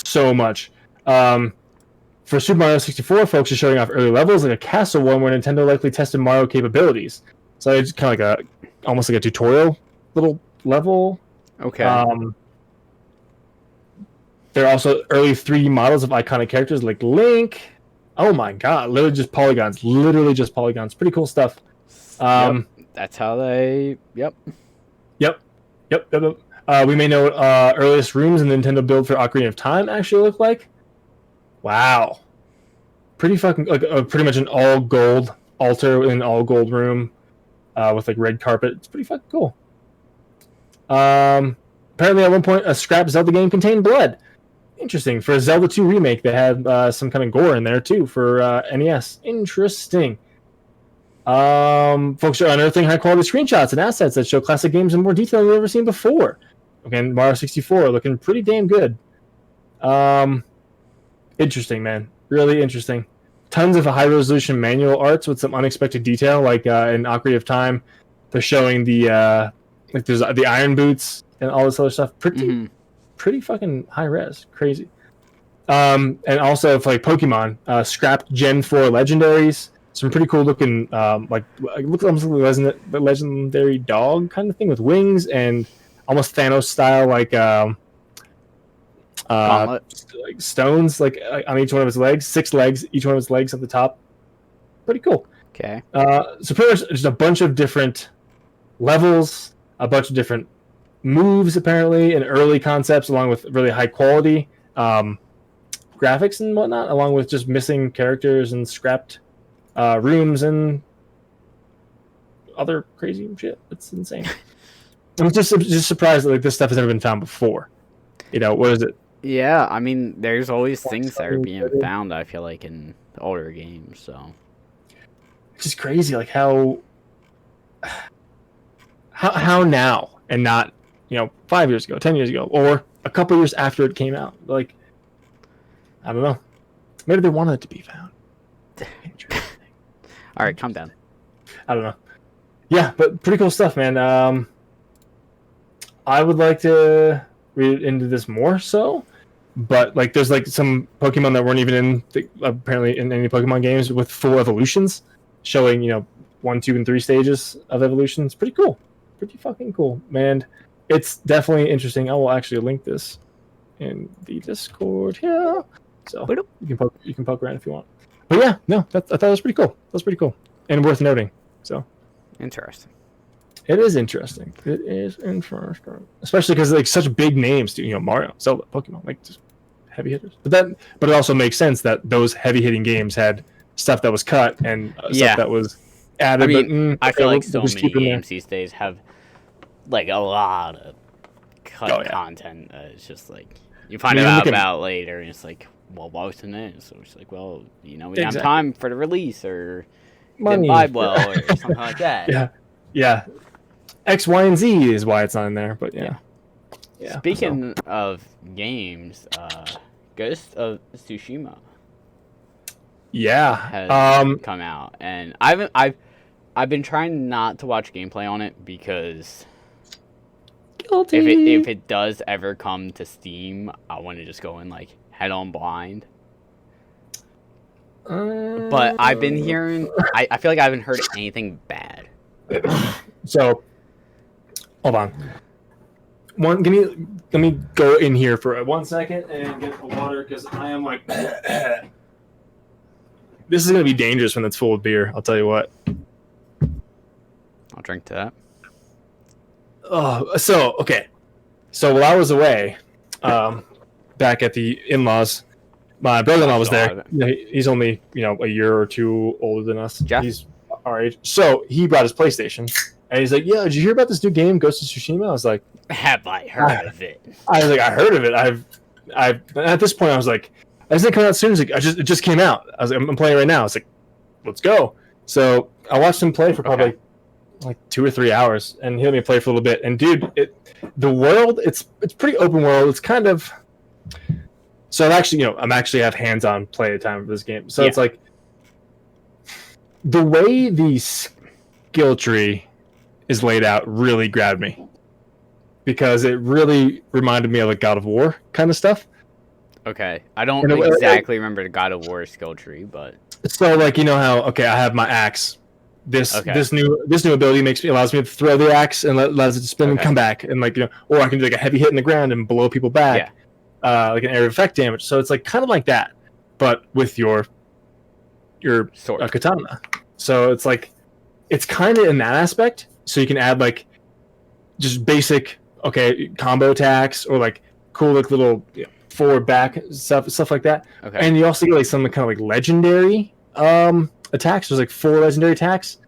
so much. For Super Mario 64, folks are showing off early levels, like a castle one where Nintendo likely tested Mario capabilities. So it's kind of like almost like a tutorial little level. Okay. There are also early 3D models of iconic characters like Link. Oh my god, literally just polygons. Pretty cool stuff. That's how they... Yep. We may know what earliest rooms in the Nintendo build for Ocarina of Time actually look like. Wow. Pretty fucking... pretty much an all-gold altar in an all-gold room with red carpet. It's pretty fucking cool. Apparently at one point a scrap Zelda game contained blood. Interesting. For a Zelda 2 remake, they had some kind of gore in there too for NES. Interesting. Folks are unearthing high quality screenshots and assets that show classic games in more detail than we've ever seen before. Again, Mario 64 looking pretty damn good. Interesting, man. Really interesting. Tons of high resolution manual arts with some unexpected detail, like in Ocarina of Time, they're showing the there's the iron boots and all this other stuff. Pretty fucking high res. Crazy. And also for Pokemon, scrapped Gen 4 legendaries. Some pretty cool looking, look almost like a legendary dog kind of thing with wings and almost Thanos style, stones on each one of its legs. 6 legs, each one of its legs at the top. Pretty cool. Okay. So pretty much just a bunch of different levels, a bunch of different moves apparently, and early concepts, along with really high quality graphics and whatnot, along with just missing characters and scrapped rooms and other crazy shit. It's insane. I'm just surprised that like this stuff has never been found before. You know, what is it? Yeah, I mean, there's always things that are being found, I feel like, in the older games, so. It's just crazy, like how now and not, 5 years ago, 10 years ago, or a couple years after it came out. Like, I don't know. Maybe they wanted it to be found. All right, calm down. I don't know. Yeah, but pretty cool stuff, man. I would like to read into this more so, but like there's like some Pokemon that weren't even apparently in any Pokemon games with full evolutions, showing 1, 2, and 3 stages of evolution. It's pretty cool, pretty fucking cool, man. It's definitely interesting. I will actually link this in the Discord here, so you can poke around if you want. But yeah, no, I thought that was pretty cool. That was pretty cool and worth noting. So interesting. It is interesting. It is interesting, especially because like such big names, too. Mario, Zelda, Pokemon, like just heavy hitters. But it also makes sense that those heavy hitting games had stuff that was cut and stuff that was added. I mean, but, I feel like so many games these days have like a lot of cut content. It's just like you find it out about later, and it's like, well, why was in it? So it's like, well, we didn't have time for the release, or didn't buy well, or something like that. Yeah. X, Y, and Z is why it's not in there, but yeah. Speaking of games, Ghost of Tsushima. Has come out, and I've been trying not to watch gameplay on it because if it does ever come to Steam, I want to just go in like head on blind. But I've been hearing, I feel like I haven't heard anything bad. So, hold on. Let me go in here for 1 second and get the water because I am like, this is gonna be dangerous when it's full of beer. I'll tell you what. I'll drink to that. Oh, so okay. So while I was away, back at the in-laws, my brother-in-law was there. He's only a year or two older than us. Jeff? He's our age. So he brought his PlayStation, and he's like, "Yeah, did you hear about this new game, Ghost of Tsushima?" I was like, "Have I heard of it?" I was like, "I heard of it." I've at this point, I was like, "I didn't come out soon." Like, it just came out. I was like, "I'm playing right now." I was like, "Let's go." So I watched him play for probably like 2 or 3 hours, and he let me play for a little bit. And dude, the world, it's pretty open world. It's kind of so I'm actually have hands-on play time of this game. So it's like the way the skill tree is laid out really grabbed me because it really reminded me of like God of War kind of stuff. Okay, I don't exactly remember the God of War skill tree, but so like how I have my axe. This new ability allows me to throw the axe and allows it to spin and come back, and or I can do like a heavy hit in the ground and blow people back, like an area of effect damage. So it's like kind of like that, but with your sword, katana. So it's like it's kind of in that aspect. So you can add like just basic combo attacks or like cool like little forward back stuff like that. Okay. And you also get like some kind of like legendary attacks. There's like 4 legendary attacks,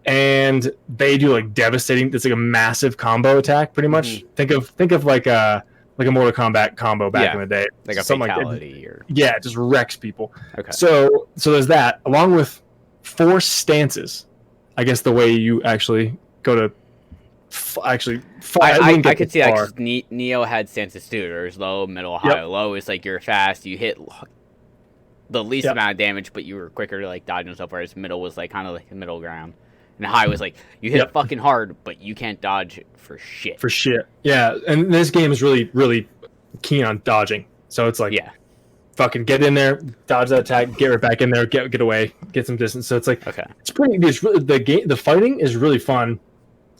and they do like devastating. It's like a massive combo attack, pretty much. Mm-hmm. Think of like a Mortal Kombat combo back in the day, like a fatality or it just wrecks people. Okay. So there's that, along with 4 stances. I guess the way you actually go to I could see that because Neo had stances too. There's low, middle, high. Yep. Low is like you're fast, you hit the least amount of damage, but you were quicker to like dodge and stuff. Whereas middle was like kind of like the middle ground, and high was like you hit fucking hard, but you can't dodge for shit. Yeah. And this game is really, really keen on dodging. So it's like fucking get in there, dodge that attack, get right back in there, get away, get some distance. So it's like it's pretty. It's really, the fighting is really fun,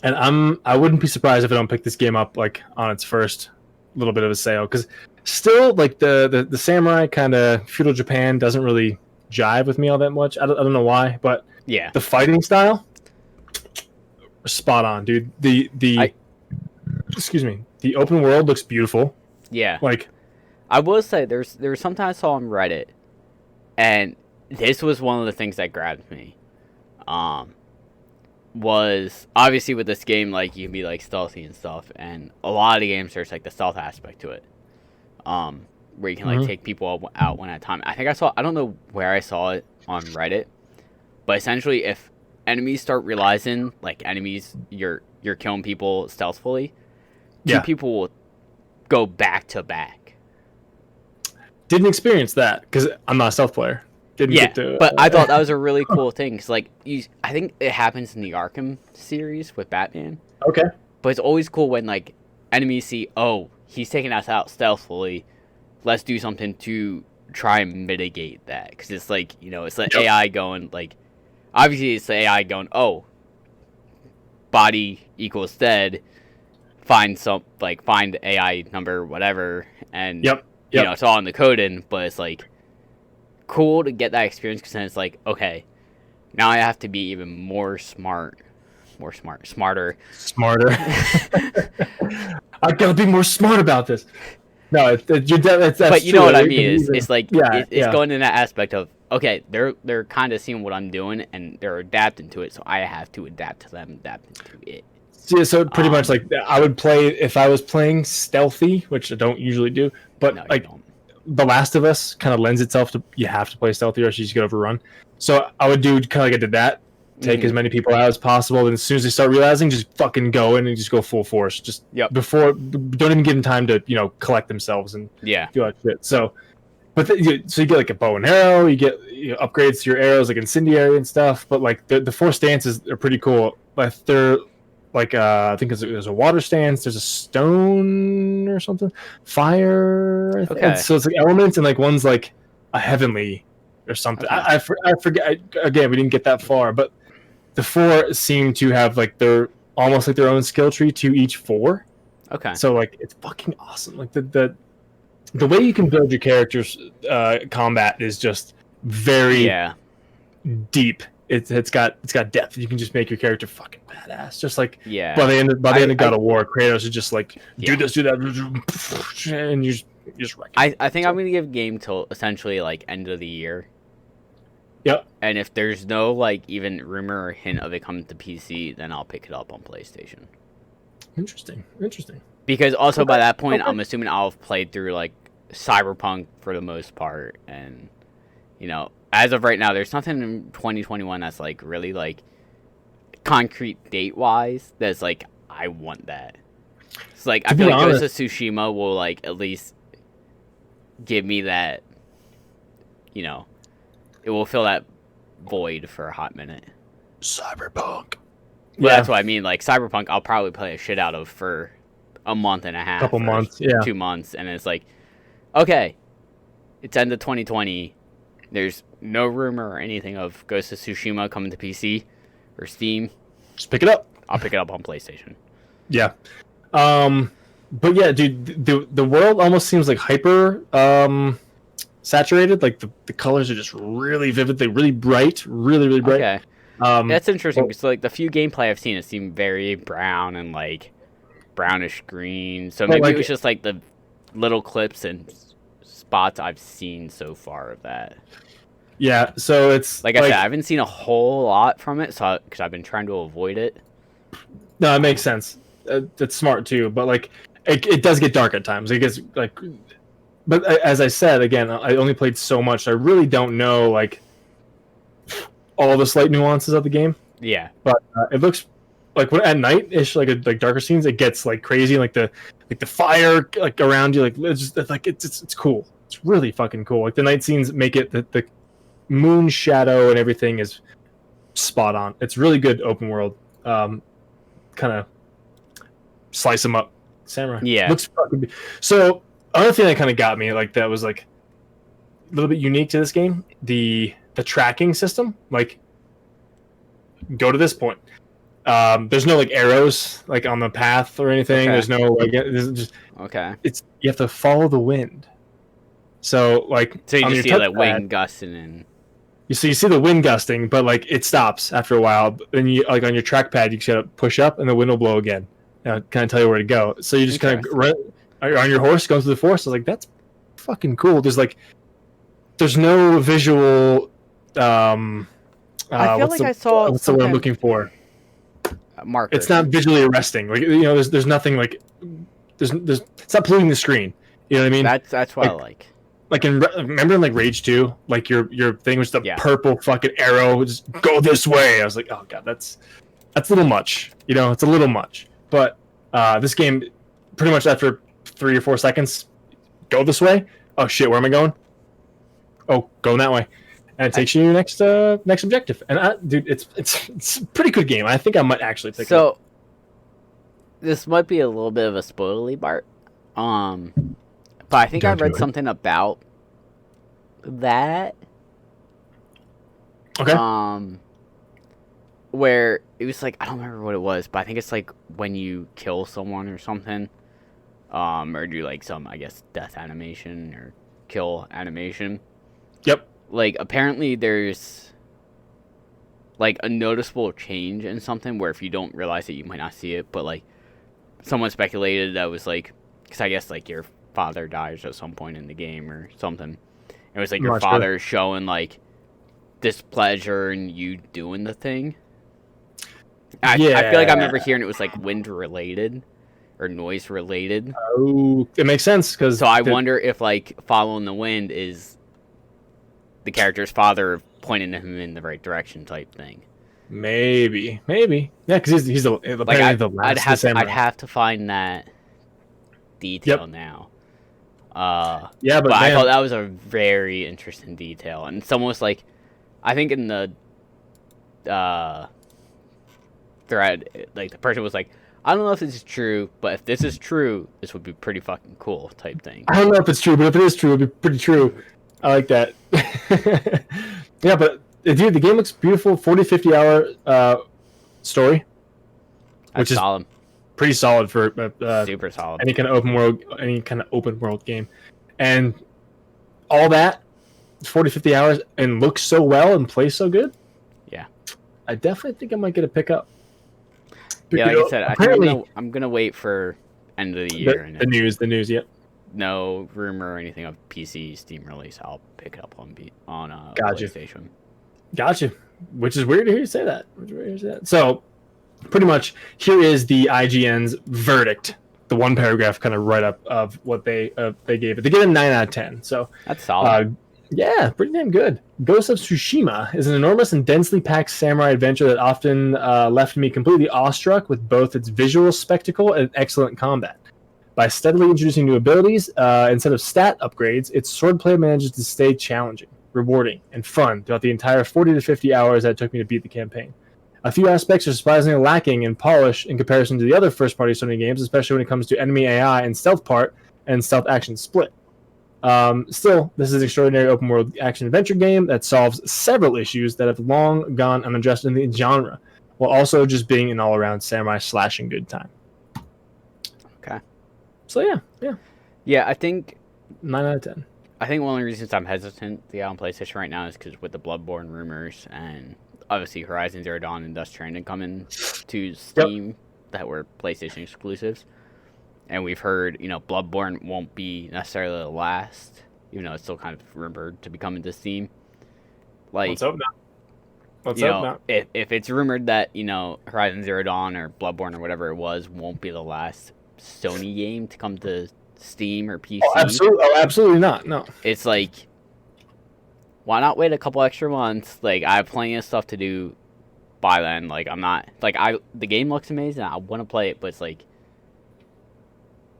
and I wouldn't be surprised if I don't pick this game up like on its first little bit of a sale because. Still, like the samurai kind of feudal Japan doesn't really jive with me all that much. I don't know why, but the fighting style, spot on, dude. Excuse me, the open world looks beautiful. Yeah, like I will say, there was something I saw on Reddit, and this was one of the things that grabbed me. was obviously with this game, like you can be like stealthy and stuff, and a lot of the games there's like the stealth aspect to it, where you can like take people out one at a time. I don't know where I saw it on Reddit, but essentially if enemies start realizing like you're killing people stealthily, two people will go back to back. Didn't experience that because I'm not a stealth player. Didn't get to, but I thought that was a really cool thing. Cause like I think it happens in the Arkham series with Batman. Okay. But it's always cool when like enemies see, oh, he's taking us out stealthily. Let's do something to try and mitigate that. Because it's like, you know, it's the AI going like, obviously it's the AI going, oh, body equals dead. Find AI number whatever, and you know it's all in the coding. But it's like cool to get that experience because then it's like, okay, now I have to be even smarter. I gotta be more smart about this. No, that's but you true. know what I mean. It's like it's going in that aspect of okay, they're kind of seeing what I'm doing and they're adapting to it, so I have to adapt to them adapting to it. Yeah, so pretty much like I would play if I was playing stealthy, which I don't usually do, but like The Last of Us kind of lends itself to you have to play stealthy or else you just get overrun. So I would do kind of like I did that, take as many people out as possible, and as soon as they start realizing, just fucking go in and just go full force. Just before, don't even give them time to collect themselves and do that shit. So, but so you get like a bow and arrow, you get upgrades to your arrows like incendiary and stuff. But like the four stances are pretty cool. Like they're like I think there's a water stance, there's a stone or something, fire. And so it's like elements, and like one's like a heavenly or something. I forget. Again, we didn't get that far, but the four seem to have like almost like their own skill tree to each four. Okay. So like it's fucking awesome. Like the way you can build your character's combat is just very deep. It's got depth. You can just make your character fucking badass. Just like by the end of God of War, Kratos is just like do this, do that, and you just wreck it. I think I'm gonna give game till essentially like end of the year. Yep. And if there's no like even rumor or hint of it coming to PC, then I'll pick it up on PlayStation. Interesting. Because also by that point, I'm assuming I'll have played through like Cyberpunk for the most part, and as of right now, there's nothing in 2021 that's like really like concrete date wise that's like I want that. It's like I feel like Ghost of Tsushima will like at least give me that, it will fill that void for a hot minute. Cyberpunk. Well, that's what I mean. Like Cyberpunk, I'll probably play a shit out of for a month and a half, couple months, 2 months, and it's like, okay, it's end of 2020. There's no rumor or anything of Ghost of Tsushima coming to PC or Steam. Just pick it up. I'll pick it up on PlayStation. Yeah. But yeah, dude, the world almost seems like hyper saturated. Like the colors are just really vivid. They're really bright, really bright. Okay. That's interesting because like the few gameplay I've seen, it seemed very brown and like brownish green. So maybe it was just like the little clips and spots I've seen so far of that. Yeah, so it's like I said, I haven't seen a whole lot from it, so because I've been trying to avoid it. No, it makes sense. That's smart too, but like it does get dark at times. It gets like, but as I said again, I only played so much. I really don't know like all the slight nuances of the game. Yeah, but it looks like when at night ish, like darker scenes, it gets like crazy, like the fire like around you, like it's just like it's cool. It's really fucking cool. Like the night scenes make it the moon shadow and everything is spot on. It's really good open world. Kind of slice them up, samurai. Yeah, looks fucking. So another thing that kind of got me, like that was like a little bit unique to this game, the tracking system. Like, go to this point. There's no like arrows like on the path or anything. Okay. There's no like just It's you have to follow the wind. So like you just see that wind gusting and you see the wind gusting, but like it stops after a while. Then you like on your trackpad you gotta push up and the wind will blow again. Kind of tell you where to go. So you just kind of on your horse going through the forest. I was like, that's fucking cool. There's no visual. I feel like I saw. What's the word I'm looking for? markers. It's not visually arresting. Like, you know, there's nothing like there's it's not polluting the screen. You know what I mean? That's what I like. Like remember in like Rage 2, like your thing was the purple fucking arrow, just go this way. I was like, oh god, that's a little much. You know, it's a little much. But this game, pretty much after 3 or 4 seconds, go this way. Oh shit, where am I going? Oh, going that way, and it takes you to your next objective. And dude, it's a pretty good game. I think I might actually pick it up. So this might be a little bit of a spoilery part. But I think I read something about that. Okay. Where it was like, I don't remember what it was, but I think it's like when you kill someone or something, or do like some, I guess, death animation or kill animation. Yep. Like apparently there's like a noticeable change in something where if you don't realize it, you might not see it. But like someone speculated that was like, because I guess like your father dies at some point in the game or something. It was like your father showing like displeasure in you doing the thing. I feel like I remember hearing it was like wind related or noise related. Oh, it makes sense because. So I wonder if like following the wind is the character's father pointing him in the right direction type thing. Maybe, yeah, because he's the like the last. I'd have to find that detail now. Yeah, but I thought that was a very interesting detail, and someone was like, I think in the thread, like the person was like, I don't know if this is true, but if this is true, this would be pretty fucking cool type thing. I don't know if it's true, but if it is true, it'd be pretty true. I like that. Yeah, but dude, the game looks beautiful. 40-50 hour story, which is solid. Pretty solid for super solid. any kind of open world game, and all that 40-50 hours and looks so well and plays so good. Yeah, I definitely think I might get a pickup. Yeah, like I said, I think I'm gonna wait for end of the year. The news, yep. No rumor or anything of PC Steam release. I'll pick it up on PlayStation. Gotcha. Which is weird to hear you say that. So, pretty much, here is the IGN's verdict. The one paragraph kind of write up of what they gave it. They gave it a 9 out of 10. So that's solid. Yeah, pretty damn good. Ghost of Tsushima is an enormous and densely packed samurai adventure that often left me completely awestruck with both its visual spectacle and excellent combat. By steadily introducing new abilities, instead of stat upgrades, its swordplay manages to stay challenging, rewarding, and fun throughout the entire 40 to 50 hours that it took me to beat the campaign. A few aspects are surprisingly lacking in polish in comparison to the other first-party Sony games, especially when it comes to enemy AI and stealth part and stealth action split. Still, this is an extraordinary open-world action-adventure game that solves several issues that have long gone unaddressed in the genre, while also just being an all-around samurai slashing good time. Okay. So yeah. Yeah, I think 9 out of 10. I think one of the reasons I'm hesitant to get on PlayStation right now is because with the Bloodborne rumors and obviously Horizon Zero Dawn and Death Stranding coming to Steam that were PlayStation exclusives. And we've heard, Bloodborne won't be necessarily the last, even though it's still kind of rumored to be coming to Steam. Like, let's hope not. If it's rumored that, Horizon Zero Dawn or Bloodborne or whatever it was won't be the last Sony game to come to Steam or PC. Absolutely not. No. It's like, why not wait a couple extra months? Like, I have plenty of stuff to do by then. Like, I'm not, like, the game looks amazing. I want to play it, but it's like,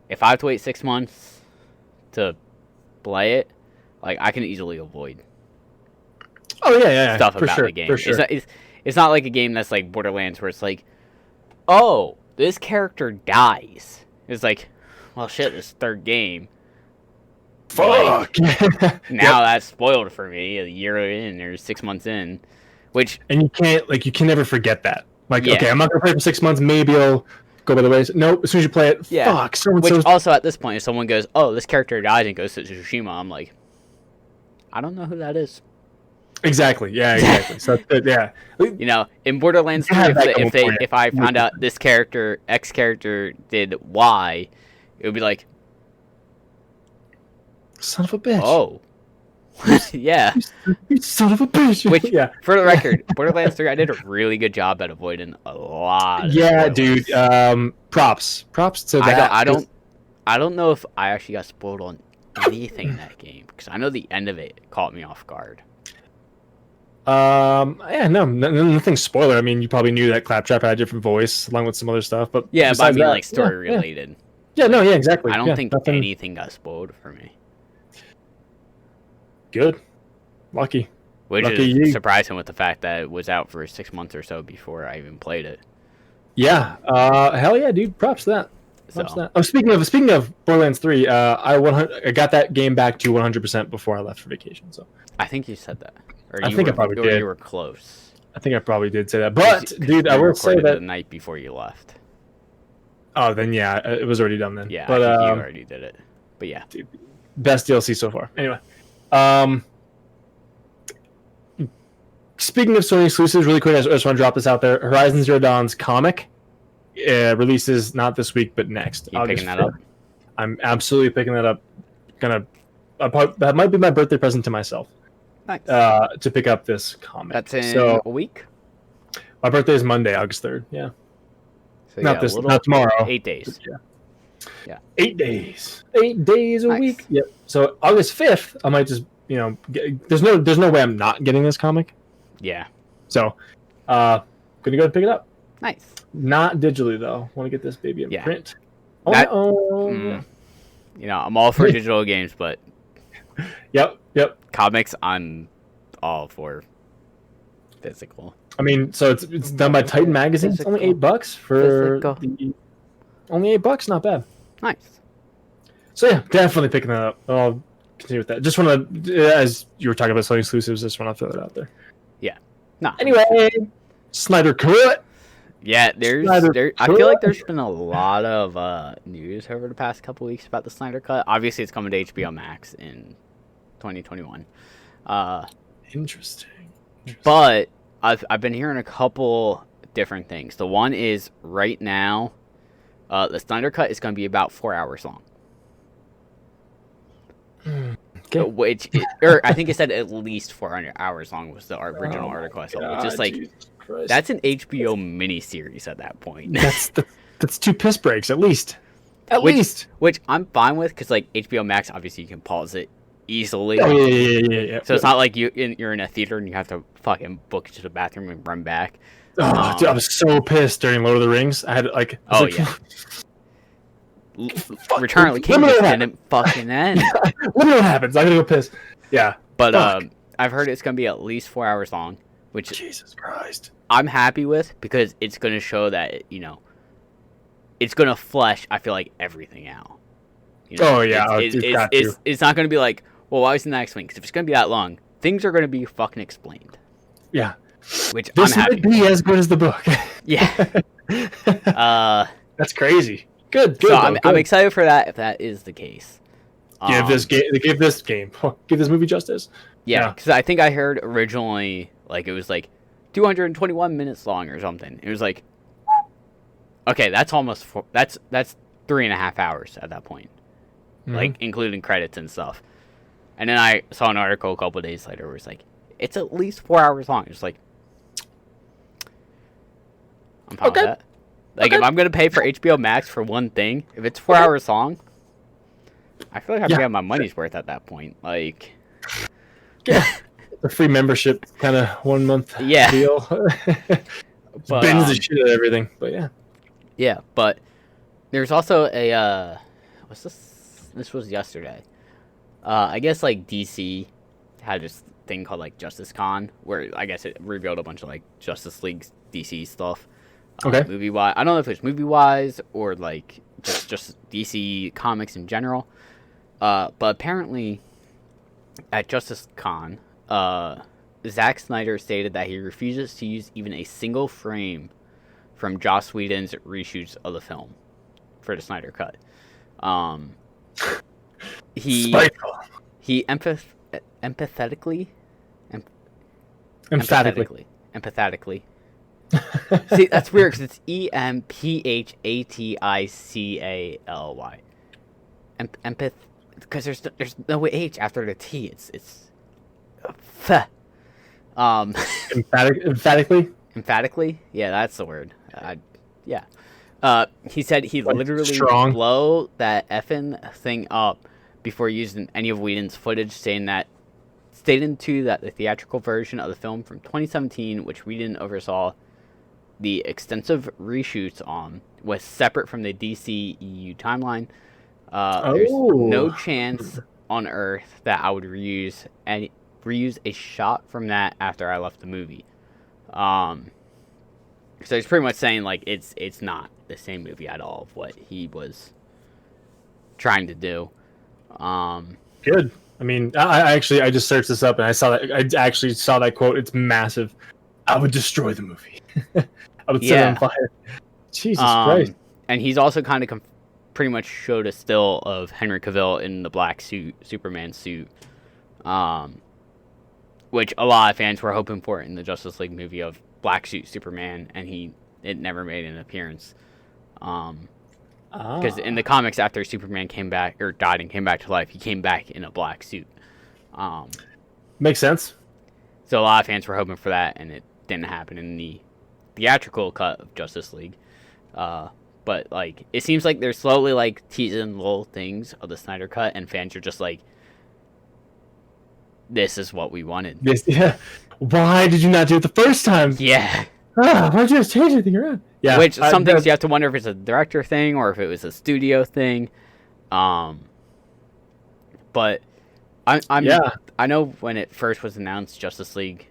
if I have to wait 6 months to play it, like, I can easily avoid. Oh yeah, stuff about the game. For sure. It's not like a game that's like Borderlands where it's like, oh, this character dies. It's like, well, shit, this third game. Fuck. Like, now that's spoiled for me. A year in or 6 months in, and you can never forget that. Like, okay, I'm not gonna play for 6 months. Maybe I'll go by the ways. Nope. As soon as you play it, fuck. Which also at this point, if someone goes, oh, this character dies and goes to Tsushima, I'm like, I don't know who that is. Exactly. Yeah. Exactly. So yeah. In Borderlands 3, if I found out this character, X character did Y, it would be like, son of a bitch. Oh. Yeah. You son of a bitch. Which, yeah. for the record, Borderlands 3, I did a really good job at avoiding a lot. Yeah, of dude. spoilers. Props to that. I don't know if I actually got spoiled on anything in that game because I know the end of it caught me off guard. Yeah, no, nothing spoiler. I mean, you probably knew that Claptrap had a different voice along with some other stuff, but Yeah, but I besides mean, that, like story yeah, yeah. related. Yeah, no, yeah, exactly. I don't yeah, think nothing anything got spoiled for me, good. Lucky. which Lucky is you. surprising with the fact that it was out for 6 months or so before I even played it. Yeah. Hell yeah, dude. Props to that. Props to So that. Oh, speaking of Borderlands 3, I got that game back to 100% before I left for vacation. So I think you said that, or I you think I were, probably or did. you were close. I think I probably did say that. But 'Cause dude, we I will say recorded that. the night before you left. Oh, then yeah, it was already done then. Yeah, but I think you already did it. But yeah, dude, best DLC so far. Anyway, speaking of Sony exclusives, really quick, I just want to drop this out there. Horizon Zero Dawn's comic releases not this week, but next. you August picking that up? 5th. I'm absolutely picking that up. That might be my birthday present to myself. Nice. To pick up this comic. That's in so a week. my birthday is Monday, August 3rd. Yeah, So not yeah, not tomorrow. 8 days. Yeah. 8 days. 8 days a Nice. week. Yep. So August 5th, I might just there's no way I'm not getting this comic. Yeah. So, gonna go ahead and pick it up. Nice. Not digitally though. Want to get this baby in Yeah. print. That- Oh. You know, I'm all for digital games, but Yep. comics, I'm all for physical. I mean, so it's done by Titan Magazine. It's only $8 for only $8. Not bad. Nice. So yeah, definitely picking that up. I'll continue with that. Just want to, as you were talking about Sony exclusives, just want to throw that out there. Yeah. No. Anyway, Snyder Cut. Yeah, Snyder I feel like there's been a lot of news over the past couple weeks about the Snyder Cut. Obviously, it's coming to HBO Max in 2021. Interesting. But I've been hearing a couple different things. The one is right now, the Snyder Cut is going to be about 4 hours long. Okay. Or I think it said at least 400 hours long was the original article I saw. Which is like, that's an HBO miniseries at that point. That's 2 piss breaks at least. At least. Which I'm fine with because like HBO Max, obviously you can pause it easily. Oh yeah. So it's not like you're in a theater and you have to fucking book to the bathroom and run back. Oh, dude, I was so pissed during Lord of the Rings. I had like. Return of the King just didn't fucking end. Let me know what happens. I'm gonna go piss. Yeah. But I've heard it's gonna be at least 4 hours long, which Jesus Christ. I'm happy with because it's gonna show that it's gonna flesh. I feel like everything out. Oh yeah, it's not gonna be like, well, why was the next one? Because if it's gonna be that long, things are gonna be fucking explained. Yeah. Which this I'm happy. Might be as good as the book. Yeah. That's crazy. Good. So I'm excited for that. If that is the case, give this movie justice. Yeah, because I think I heard originally like it was like 221 minutes long or something. It was like, okay, that's almost that's 3.5 hours at that point, like including credits and stuff. And then I saw an article a couple of days later where it's like it's at least 4 hours long. It's like I'm fine with that. Like if I'm gonna pay for HBO Max for one thing, if it's 4 hours long, I feel like I'm getting my money's worth at that point. Like, the free membership kind of 1 month deal. But, binge the shit out of everything. But yeah. But there's also a what's this? This was yesterday. I guess like DC had this thing called like Justice Con, where I guess it revealed a bunch of like Justice League DC stuff. Okay. Movie wise, I don't know if it's movie wise or like just DC comics in general. But apparently, at Justice Con, Zack Snyder stated that he refuses to use even a single frame from Joss Whedon's reshoots of the film for the Snyder Cut. He emphatically. See, that's weird because it's EMPHATICALY. Empath, because there's no H after the T. It's Emphatically. Emphatically, yeah, that's the word. Yeah. He said he Like, literally strong. blow that effing thing up before using any of Whedon's footage, stating too that the theatrical version of the film from 2017, which Whedon oversaw the extensive reshoots on, was separate from the DCEU timeline. There's no chance on Earth that I would reuse a shot from that after I left the movie. So he's pretty much saying like it's not the same movie at all of what he was trying to do. Good. I mean, I just searched this up and I actually saw that quote. It's massive. I would destroy the movie. I would set it on fire. Jesus Christ. And he's also kind of pretty much showed a still of Henry Cavill in the black suit, Superman suit, which a lot of fans were hoping for in the Justice League movie of black suit Superman, and it never made an appearance. Because in the comics, after Superman came back or died and came back to life, he came back in a black suit. Makes sense. So a lot of fans were hoping for that, and it didn't happen in the theatrical cut of Justice League. But like, it seems like they're slowly like teasing little things of the Snyder cut, and fans are just like, "This is what we wanted." Yeah. Why did you not do it the first time? Yeah. Why'd you just change anything around? Yeah. Which some things you have to wonder if it's a director thing or if it was a studio thing. But I know when it first was announced, Justice League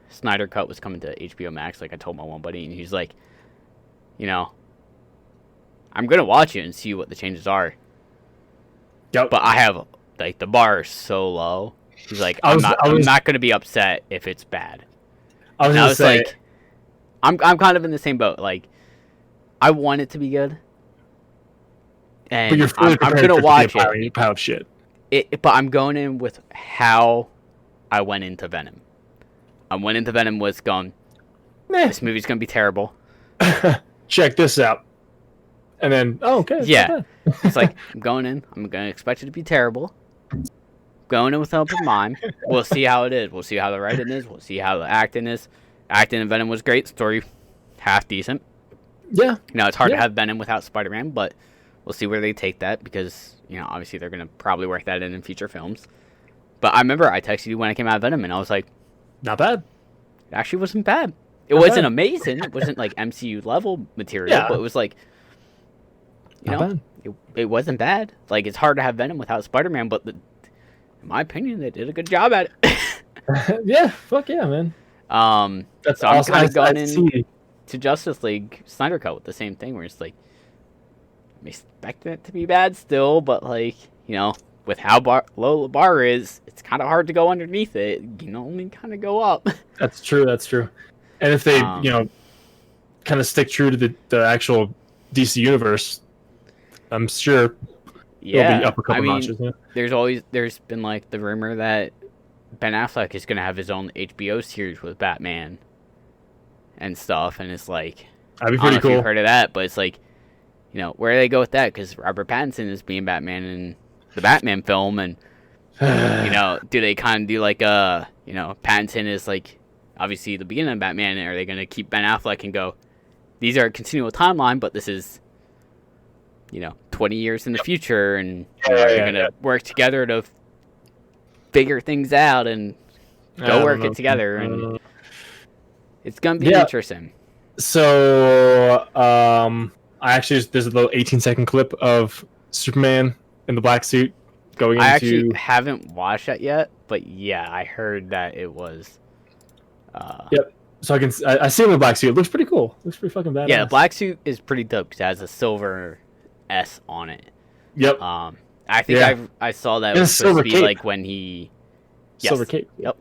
Snyder Cut was coming to HBO Max. Like I told my one buddy, and he's like, you know, I'm gonna watch it and see what the changes are. Yep. But I have like the bar is so low. He's like, I'm not gonna be upset if it's bad. I was like, I'm kind of in the same boat. Like, I want it to be good, and but you're fully I'm gonna watch it. Pile of shit. But I'm going in with how I went into Venom. I went into Venom was going, this movie's gonna be terrible. Check this out. And then, okay. Yeah. It's like, I'm going in. I'm going to expect it to be terrible. Going in with an open mind. We'll see how it is. We'll see how the writing is. We'll see how the acting is. Acting in Venom was great. Story, half decent. Yeah. Now, it's hard to have Venom without Spider-Man, but we'll see where they take that because, you know, obviously they're going to probably work that in future films. But I remember I texted you when I came out of Venom, and I was like, not bad. It actually wasn't bad. It wasn't amazing. It wasn't like MCU level material, but it was like, you know, it wasn't bad. Like, it's hard to have Venom without Spider-Man, but in my opinion, they did a good job at it. Yeah, fuck yeah, man. That's so awesome. I'm kind of going in to Justice League Snyder Cut with the same thing, where it's like, I'm expecting it to be bad still, but like, you know, with how low the bar is, it's kind of hard to go underneath it. You can only kind of go up. That's true. And if they, you know, kind of stick true to the actual DC universe, I'm sure it'll be up a couple notches. Yeah. There's been like the rumor that Ben Affleck is going to have his own HBO series with Batman and stuff, and it's like, that'd be pretty cool. I don't know if you've heard of that, but it's like, you know, where do they go with that? Because Robert Pattinson is being Batman in the Batman film, and you know, do they kind of do like you know, Pattinson is like obviously the beginning of Batman, and are they going to keep Ben Affleck and go, these are a continual timeline, but this is, you know, 20 years in the future, and they're going to work together to figure things out and go work it together, and it's going to be interesting. So, there's a little 18-second clip of Superman in the black suit going into... I actually haven't watched that yet, but yeah, I heard that it was... Yep. So I see him in the black suit. It looks pretty cool. Looks pretty fucking badass. Yeah, the black suit is pretty dope because it has a silver S on it. Yep. I think I saw that it was supposed to be like when he... Silver cape. Yep.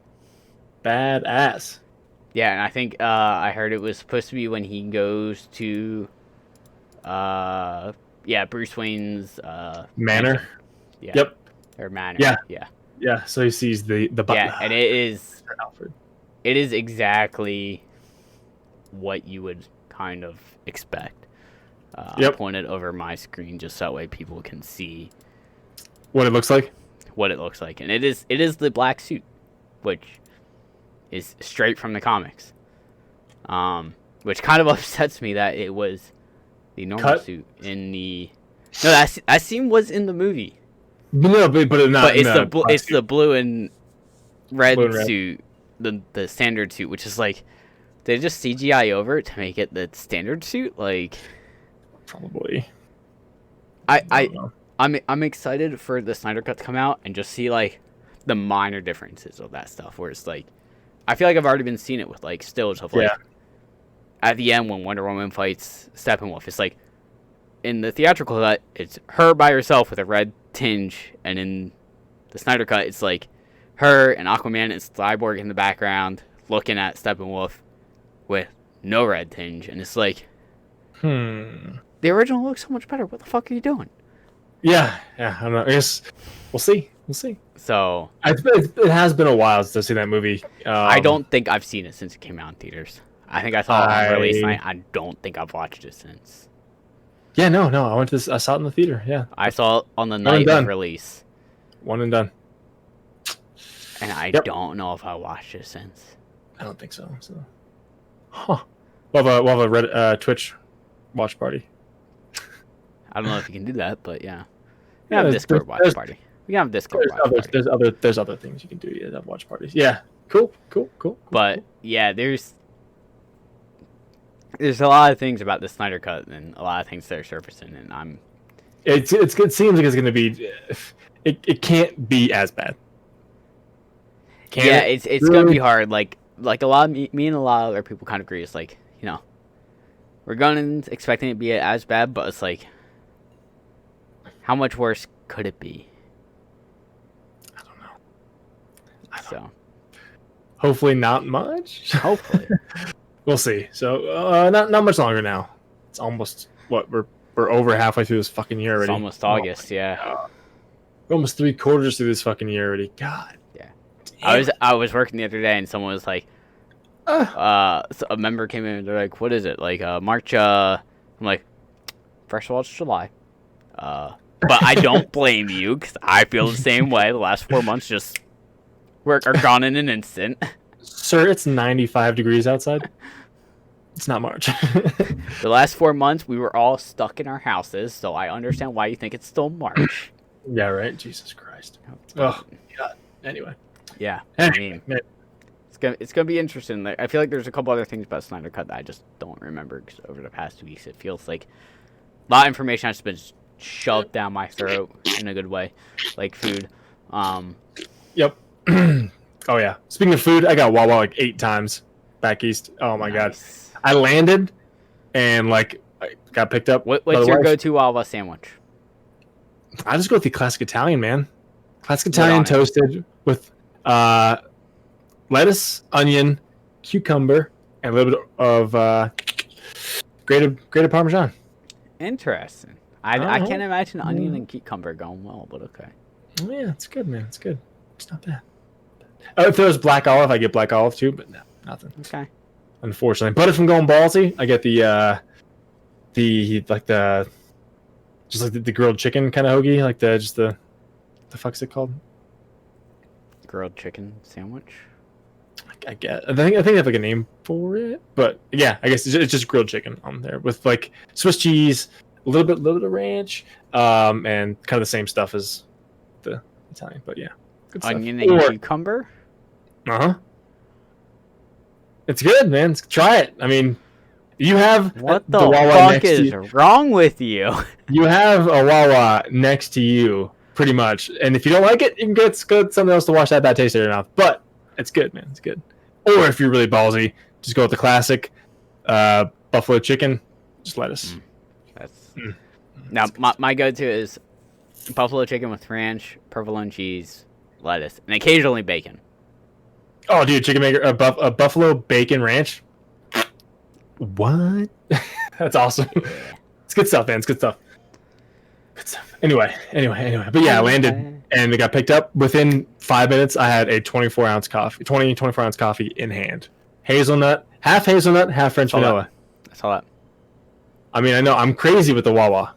Badass. Yeah, and I think I heard it was supposed to be when he goes to Bruce Wayne's manor. Yeah. Yep. Or manor. Yeah. Yeah. Yeah, so he sees the yeah, and it is Alfred. It is exactly what you would kind of expect. I'll point it over my screen just so that way people can see what it looks like. And it is the black suit. which is straight from the comics. Which kind of upsets me that it was the normal suit in the. No, that scene was in the movie. No, but not. But it's the blue and red suit, the standard suit, which is like, they just CGI over it to make it the standard suit. Like, probably. I'm excited for the Snyder Cut to come out and just see like the minor differences of that stuff. Where it's like, I feel like I've already been seeing it with like stills of like at the end when Wonder Woman fights Steppenwolf. It's like in the theatrical cut, it's her by herself with a red tinge, and in the Snyder Cut, it's like her and Aquaman and Cyborg in the background looking at Steppenwolf with no red tinge, and it's like, the original looks so much better. What the fuck are you doing? Yeah, I don't know. I guess we'll see. So it has been a while since I've seen that movie. I don't think I've seen it since it came out in theaters. I think I saw it on release night. I don't think I've watched it since. Yeah, no. I saw it in the theater. Yeah, I saw it on the night of release. One and done. And I don't know if I watched it since. I don't think so. Huh. We'll have a Twitch watch party. I don't know if you can do that, but yeah. We have a Discord watch party. We can have a Discord watch party. There's other things you can do. Yeah, have watch parties. Yeah. Cool. But yeah, there's a lot of things about the Snyder Cut and a lot of things that are surfacing, and it seems like it's gonna be. It can't be as bad. It's really? Gonna be hard. Like a lot of me and a lot of other people kind of agree. It's like, we're going expecting it to be as bad, but it's like, how much worse could it be? I don't know. So, hopefully not much. Hopefully, we'll see. So, not much longer now. It's almost we're over halfway through this fucking year already. It's almost August, yeah. We're almost 3/4 through this fucking year already. God. Yeah. I was working the other day and someone was like, so a member came in and they're like, what is it? Like, March, I'm like, first of all, it's July. But I don't blame you, because I feel the same way. The last 4 months just are gone in an instant. Sir, it's 95 degrees outside. It's not March. The last 4 months, we were all stuck in our houses, so I understand why you think it's still March. Yeah, right? Jesus Christ. Oh, God. Anyway. Yeah, I mean, it's gonna be interesting. I feel like there's a couple other things about Snyder Cut that I just don't remember, because over the past 2 weeks, it feels like a lot of information has been shoved down my throat in a good way, like food. Yep. Oh yeah. Speaking of food, I got Wawa like 8 times back east. Oh my God. I landed and like I got picked up. What's your go-to Wawa sandwich? I just go with the classic Italian, man. Classic Italian toasted with lettuce, onion, cucumber, and a little bit of grated Parmesan. Interesting. I can't imagine onion and cucumber going well, but okay. Yeah, it's good, man. It's good. It's not bad. If there was black olive, I get black olive too, but no, nothing. Okay. Unfortunately, but if I'm going ballsy, I get the grilled chicken kind of hoagie, like the fuck's it called? Grilled chicken sandwich. I think they have like a name for it, but yeah, I guess it's just grilled chicken on there with like Swiss cheese, a little bit of ranch, and kind of the same stuff as the Italian, but yeah, good onion stuff. And cucumber. It's good, man. Try it. I mean, you have what the fuck is wrong with you? You have a Wawa next to you, pretty much, and if you don't like it, you can get something else to wash that bad taste out of your mouth. But it's good, man. It's good. Or if you're really ballsy, just go with the classic buffalo chicken, just lettuce. Now, my go-to is buffalo chicken with ranch, provolone cheese, lettuce, and occasionally bacon. Oh, dude, chicken maker, a buffalo bacon ranch. What? That's awesome. It's good stuff, man. It's good stuff. Good stuff. Anyway. But yeah, I landed and it got picked up. Within 5 minutes, I had a 24-ounce coffee in hand. Hazelnut, half French vanilla. I saw that. I mean, I know I'm crazy with the Wawa.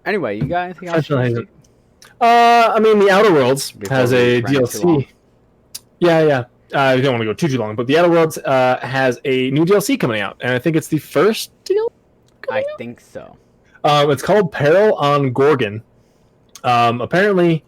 Anyway, you got anything else? I mean, The Outer Worlds Before has we a run too long. DLC. Yeah. I don't want to go too long, but The Outer Worlds has a new DLC coming out, and I think it's the first DLC. I think so. It's called Peril on Gorgon. Apparently,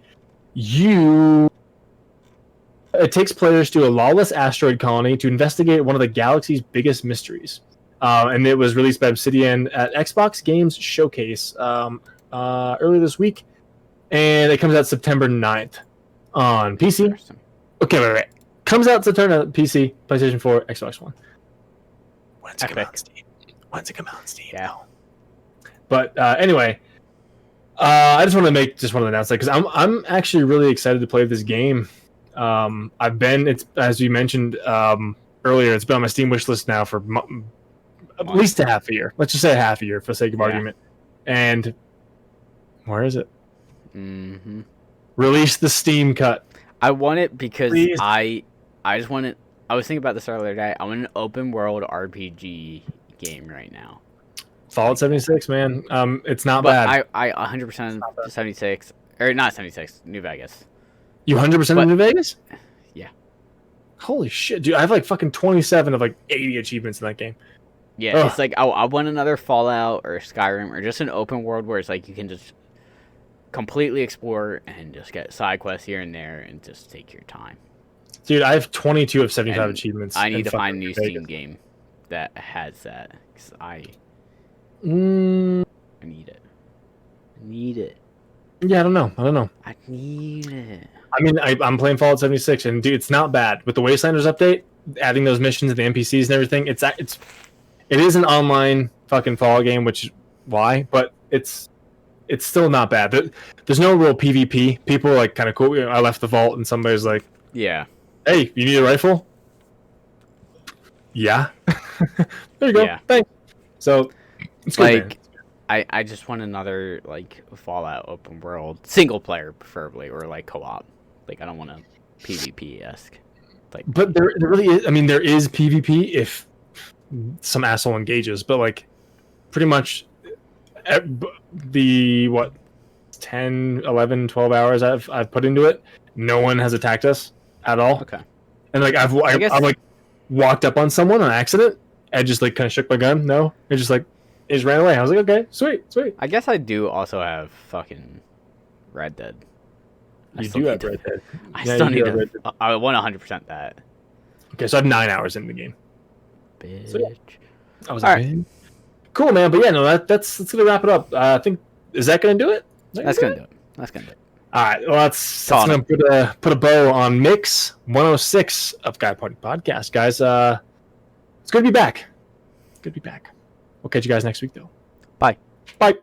it takes players to a lawless asteroid colony to investigate one of the galaxy's biggest mysteries. And it was released by Obsidian at Xbox Games Showcase earlier this week. And it comes out September 9th on PC. Awesome. Okay, wait. Comes out September PC, PlayStation 4, Xbox One. When's it come out on Steam? When's it come out on Steam? Yeah. But anyway, I just want to announce that because I'm actually really excited to play this game. It's as you mentioned earlier, it's been on my Steam wish list now for at least a half a year. Let's just say a half a year for the sake of argument. And where is it? Mm-hmm. Release the Steam cut. I want it because Please. I just want it. I was thinking about this earlier today. I want an open world RPG game right now. Fallout 76, man. It's not But bad. I 100% 76 or not 76 New Vegas. You 100% but- in New Vegas? Yeah. Holy shit, dude! I have like fucking 27 of like 80 achievements in that game. Yeah, Ugh. it's like I want another Fallout or Skyrim or just an open world where it's like you can just completely explore and just get side quests here and there and just take your time. Dude, I have 22 of 75 And achievements. I in need to fucking find a new New Vegas. Steam game that has that because I Mm, need it. I need it. yeah, I don't know. I need it. I mean, I'm playing Fallout 76, and dude, it's not bad with the Wastelanders update, adding those missions and the NPCs and everything. It is an online fucking Fallout game, which why? But it's still not bad. There's no real PvP. People are like kind of cool. I left the vault, and somebody's like, Yeah. "Hey, you need a rifle?" Yeah. There you go. Yeah. Thanks. So it's good. Like I just want another like Fallout open world single player preferably or like co-op. Like I don't want a PvP esque. Like But there really is. I mean, there is PvP if some asshole engages, but like pretty much the 10, 11, 12 hours I've put into it, no one has attacked us at all. okay. And like I've like walked up on someone on accident. I just like kind of shook my gun. No, it just ran away. I was like, okay, sweet. I guess I do also have fucking Red Dead. I You still do need have to- Red Dead. I Yeah, still you need do have Red to. I want 100% that. Okay, so I have 9 hours in the game. Bitch. So, yeah. I was All like, right. man. Cool, man. But yeah, no, that's gonna wrap it up. I think is that gonna do it? That's gonna do it. That's gonna do it. All right. Well, that's Call gonna put a bow on Mix 106 of Guy Party Podcast, guys. It's good to be back. Good to be back. We'll catch you guys next week, though. Bye. Bye.